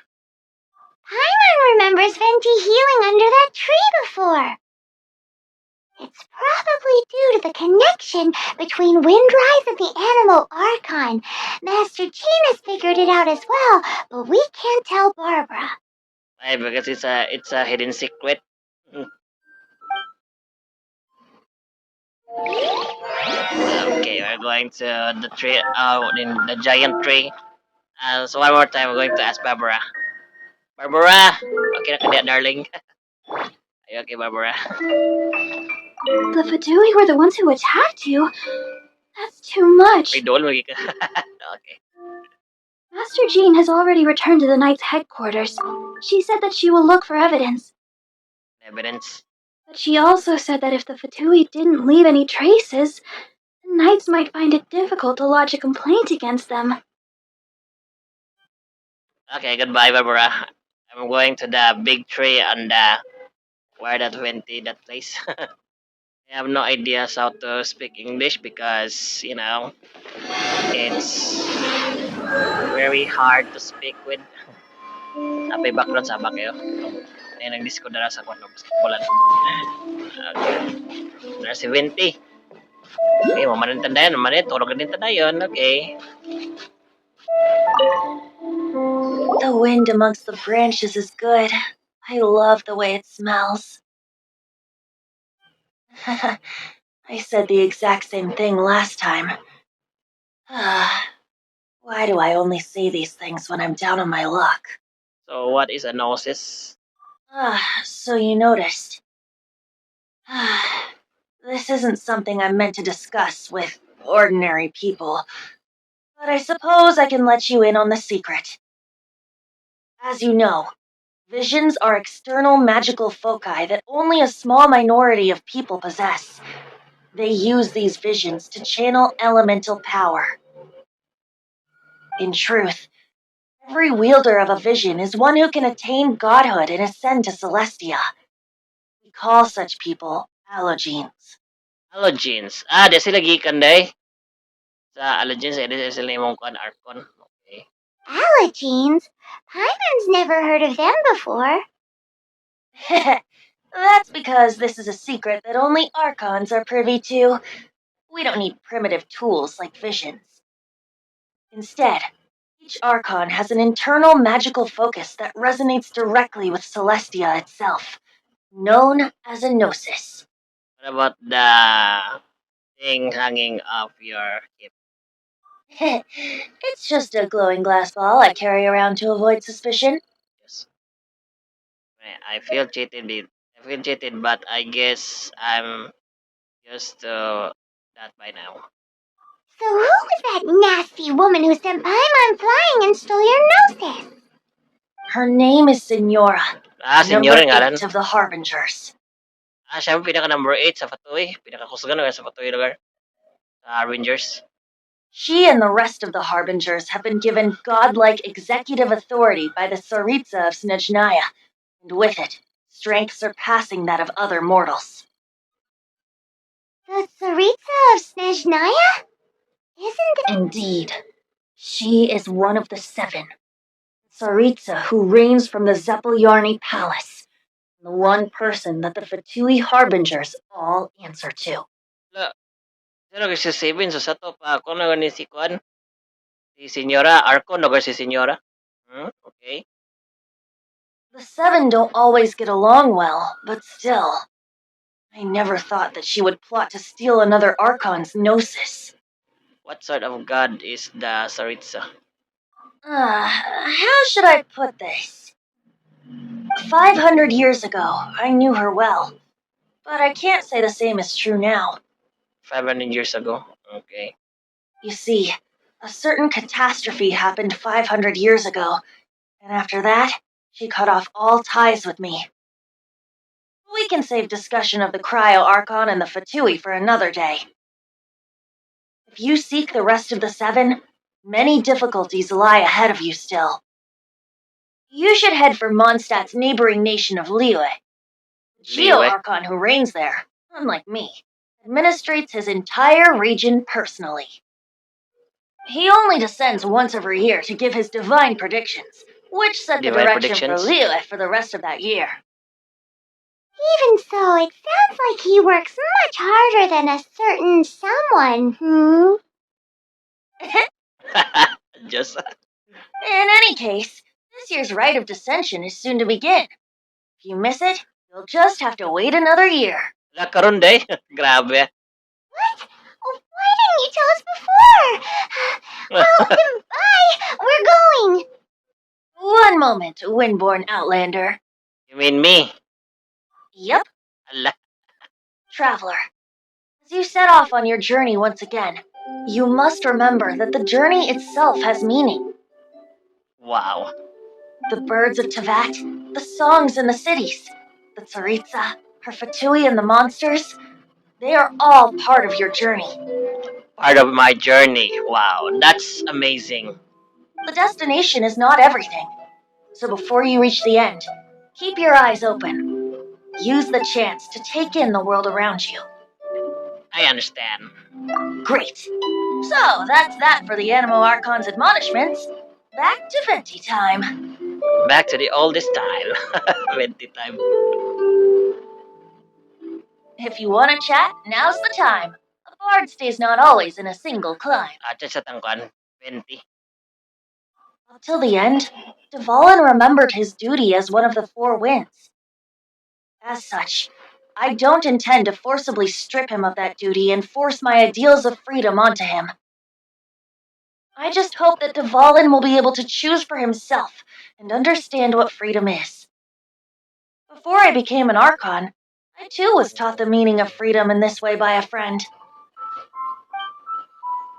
Paimon remembers Venti healing under that tree before. It's probably due to the connection between Windrise and the Animal Archon. Master Jean has figured it out as well, but we can't tell Barbara. Ay, because it's a hidden secret. Okay, we're going to the tree, in the giant tree. So one more time, we're going to ask Barbara. Barbara! Okay na kaya, darling. Are you okay, Barbara? The Fadui were the ones who attacked you? That's too much. May doon, okay. Master Jean has already returned to the Knight's headquarters. She said that she will look for evidence. Evidence. But she also said that if the Fatui didn't leave any traces, the Knights might find it difficult to lodge a complaint against them. Okay, goodbye, Barbara. I'm going to the big tree and where that 20, that place. I have no idea how to speak English because, it's very hard to speak with. Napay background sama kayo. Ay, nag-disco na lang sa kwarto basketballan. Okay. There's si 20. Okay, mamanin tandayan. Mamanin, tulog din tandayan. Okay. The wind amongst the branches is good. I love the way it smells. I said the exact same thing last time. Why do I only say these things when I'm down on my luck? So, what is a gnosis? So you noticed. This isn't something I'm meant to discuss with ordinary people, but I suppose I can let you in on the secret. As you know, visions are external magical foci that only a small minority of people possess. They use these visions to channel elemental power. In truth, every wielder of a vision is one who can attain godhood and ascend to Celestia. We call such people allogenes. Halogens. Di sila gikan day. Sa halogens, di sila yung archon. Okay. Allogenes? Paimon's never heard of them before. That's because this is a secret that only Archons are privy to. We don't need primitive tools like visions. Instead, each Archon has an internal magical focus that resonates directly with Celestia itself, known as a gnosis. What about the thing hanging off your hip? It's just a glowing glass ball I carry around to avoid suspicion. Yes. I feel cheated. I feel cheated, but I guess I'm used to that by now. So who was that nasty woman who sent Paimon flying and stole your gnosis? Her name is Senora, Senyor number yung ngalan. 8 of the Harbingers. Siya yung pinaka number 8 sa Patoy. Pinaka-kusgan lugar sa Patoy lugar. Sa Rangers. She and the rest of the Harbingers have been given godlike executive authority by the Tsaritsa of Snezhnaya, and with it, strength surpassing that of other mortals. The Tsaritsa of Snezhnaya? Isn't it? Indeed. She is one of the 7. Tsaritsa, who reigns from the Zepelyarny Palace. The one person that the Fatui Harbingers all answer to. Sino kasi si Sabin so sa to pa ako na ni si Kwan. Si Senyora Arco no si Senyora. Okay. The 7 don't always get along well, but still. I never thought that she would plot to steal another Archon's gnosis. What sort of god is the Saritsa? How should I put this? 500 years ago, I knew her well. But I can't say the same is true now. 500 years ago. Okay. You see, a certain catastrophe happened 500 years ago, and after that, she cut off all ties with me. We can save discussion of the Cryo Archon and the Fatui for another day. If you seek the rest of the 7, many difficulties lie ahead of you still. You should head for Mondstat's neighboring nation of Liyue. The Geo Archon who reigns there, unlike me, administrates his entire region personally. He only descends once every year to give his divine predictions, which set the direction for Liyue for the rest of that year. Even so, it sounds like he works much harder than a certain someone, Just. In any case, this year's Rite of Descension is soon to begin. If you miss it, you'll just have to wait another year. La karon day. Grabe. What? Oh, why didn't you tell us before? Well, then bye. We're going. One moment, Windborn Outlander. You mean me? Yep. Ala. Traveler, as you set off on your journey once again, you must remember that the journey itself has meaning. Wow. The birds of Tevat, the songs in the cities, the Tsaritsa, her Fatui and the monsters, they are all part of your journey. Part of my journey. Wow, that's amazing. The destination is not everything. So before you reach the end, keep your eyes open. Use the chance to take in the world around you. I understand. Great. So that's that for the Animo Archon's admonishments. Back to Venti time. Back to the oldest style. Venti time. If you want to chat, now's the time. A bard stays not always in a single climb. Chat sa tangkuan. Venti. Up till the end, Dvalin remembered his duty as one of the 4 winds. As such, I don't intend to forcibly strip him of that duty and force my ideals of freedom onto him. I just hope that Dvalin will be able to choose for himself and understand what freedom is. Before I became an Archon, I too was taught the meaning of freedom in this way by a friend.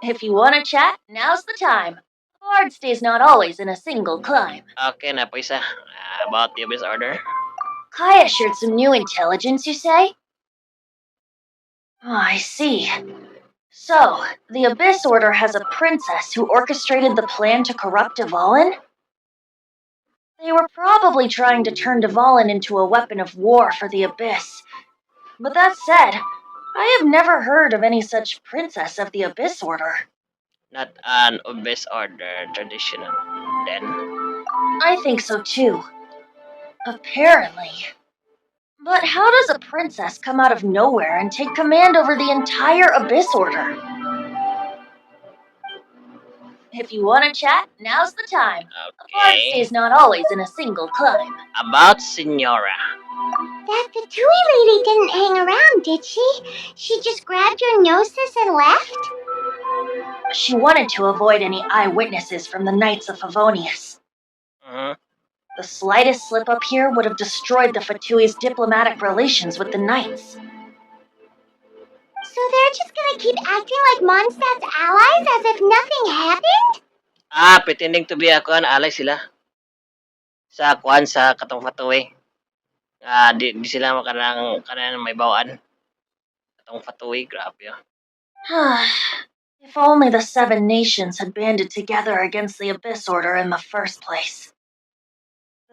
If you want to chat, now's the time. A bard stays not always in a single climb. Okay na po isa. About the Abyss Order. Kaya shared some new intelligence, you say? Oh, I see. So, the Abyss Order has a princess who orchestrated the plan to corrupt Dvalin? They were probably trying to turn Dvalin into a weapon of war for the Abyss. But that said, I have never heard of any such princess of the Abyss Order. Not an Abyss Order traditional, then. I think so too. Apparently. But how does a princess come out of nowhere and take command over the entire Abyss Order? If you want to chat, now's the time. A bard stays not always in a single climb. About Senora. That Fatui lady didn't hang around, did she? She just grabbed your gnosis and left? She wanted to avoid any eyewitnesses from the Knights of Favonius. Uh-huh. The slightest slip up here would have destroyed the Fatui's diplomatic relations with the Knights. So they're just gonna keep acting like Mondstad's allies as if nothing happened? Pretending to be a kuan alay sila. Sa kuan sa katong Fatui. Di sila kanang may bawaan. Katong Fatui, grabe. If only the 7 nations had banded together against the Abyss Order in the first place.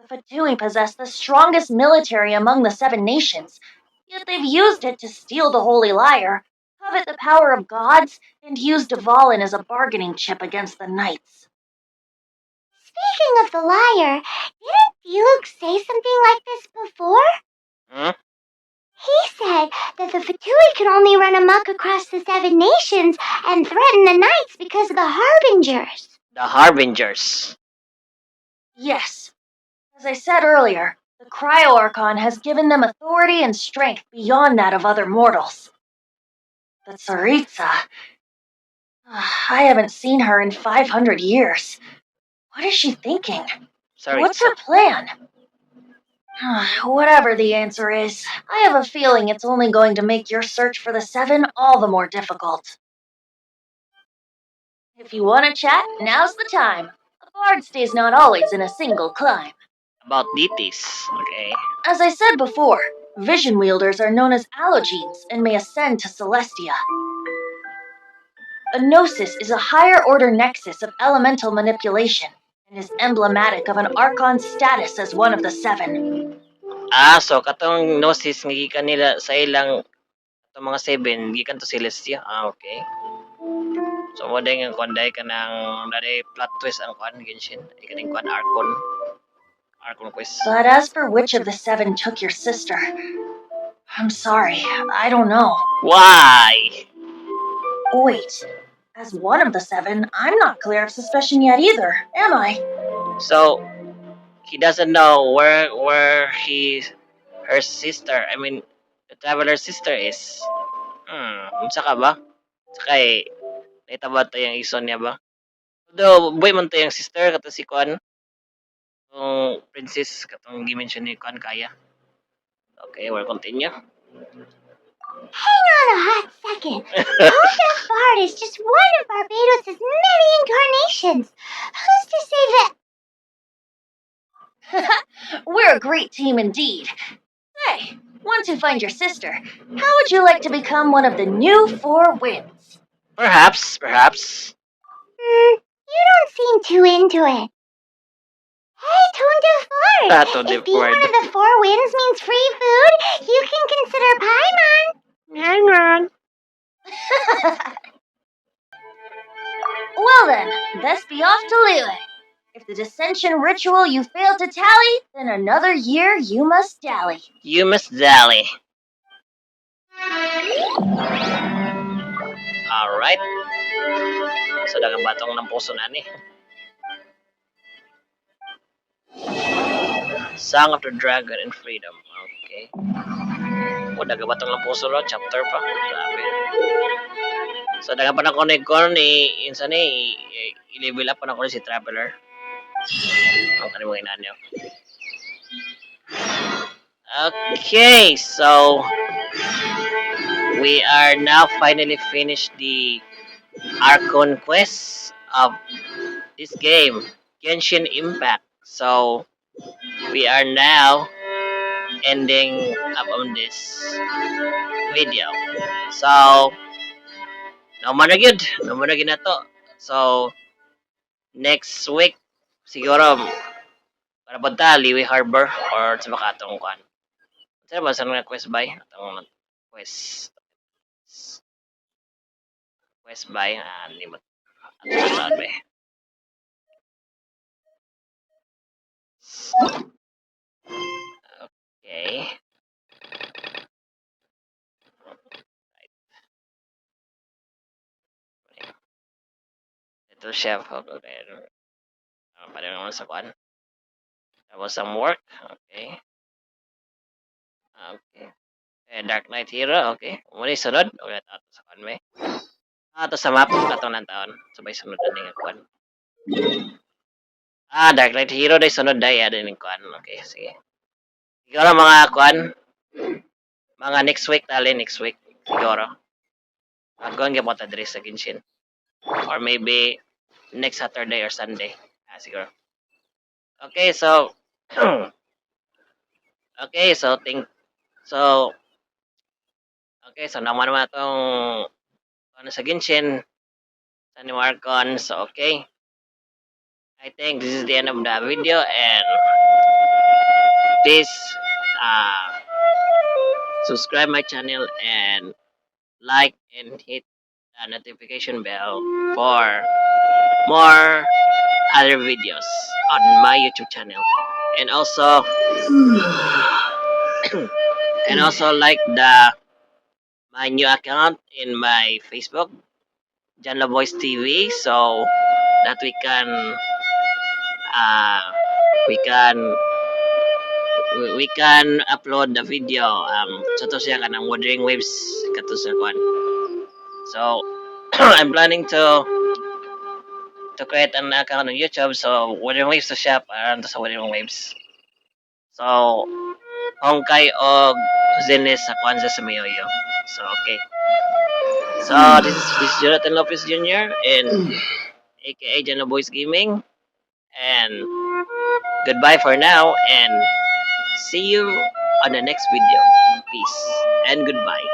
The Fatui possess the strongest military among the 7 nations, yet they've used it to steal the Holy Lyre, covet the power of gods, and use Dvalin as a bargaining chip against the Knights. Speaking of the lyre, didn't Diluc say something like this before? He said that the Fatui could only run amok across the 7 nations and threaten the Knights because of the Harbingers. The Harbingers. Yes. As I said earlier, the Cryo-Archon has given them authority and strength beyond that of other mortals. The Tsaritsa... I haven't seen her in 500 years. What is she thinking? What's her plan? Whatever the answer is, I have a feeling it's only going to make your search for the 7 all the more difficult. If you want to chat, now's the time. A bard stays not always in a single climb. About deities, okay. As I said before, vision wielders are known as allogenes and may ascend to Celestia. A gnosis is a higher order nexus of elemental manipulation and is emblematic of an Archon's status as one of the 7. So katong gnosis nga gikan nila sa ilang katong mga 7 gikan to Celestia. Okay. So mo day nga kuan day kanang day plot twist ang kuan Genshin. Ikaning kuan Archon quest. But as for which of the 7 took your sister, I'm sorry, I don't know. Why? Wait, as one of the 7, I'm not clear of suspicion yet either, am I? So he doesn't know where her sister, I mean the traveler's sister is. Unsa ka ba? Sakay naitaba to yung ison niya ba? Although boy man to yung sister kato si Kwan. Yung princess katong gi-mention ni Kwan kaya. Okay, we'll continue. Hang on a hot second. Old Death Bard is just one of Barbados' many incarnations. Who's to say that... We're a great team indeed. Hey, once you find your sister, how would you like to become one of the new 4 winds? Perhaps. You don't seem too into it. Hey, Tone Deaf Bard! If being one of the 4 winds means free food, you can consider Paimon. Paimon. Well then, best be off to Lille. If the dissension ritual you fail to tally, then another year you must dally. You must dally. Alright. So dagang batong ng puso na ni. Song of the Dragon and Freedom. Okay. Dagang batong ng puso lo, chapter pa. Grabe. So dagang pa na connect ko ni insan ni i-level up pa na ko si Traveler. Ang kanilang inanyo. Okay, so we are now finally finished the Archon quest of this game, Genshin Impact. So we are now ending up on this video. So no man na to. So next week siguro para punta Liwi Harbor or sa makatong kuan. Sa ba sa mga quest by atong quest by limot. Atong ba. Okay. Ito chef. Okay. Pwede naman sa kuan. That was some work. Okay. Okay. Dark Knight Hero. Okay. Muna sunod. Okay. Ato sa kuan may. Ato sa map. Katong ng taon. Sabay sunod na nga kuan. Dark Knight Hero day sunod day din yung kuan. Okay, sige. Siguro mga kuan, mga next week tali next week siguro. Going about address sa Genshin. Or maybe next Saturday or Sunday. Siguro. Okay, so okay, so naman naman itong ano sa Genshin sa ni Marcon. So okay. I think this is the end of the video, and please subscribe my channel and like and hit the notification bell for more other videos on my YouTube channel, and also like my new account in my Facebook, Janla Voice TV, so that we can upload the video sa to siya kanang Wuthering Waves kato sa kwan. So I'm planning to create an account on YouTube, so Wuthering Waves to siya para to sa Wuthering Waves. So Honkai og Zenes sa kwan sa Mayoyo. So okay. So this is Jonathan Lopez Jr. and aka Jano Boys Gaming, and goodbye for now, and see you on the next video. Peace and goodbye.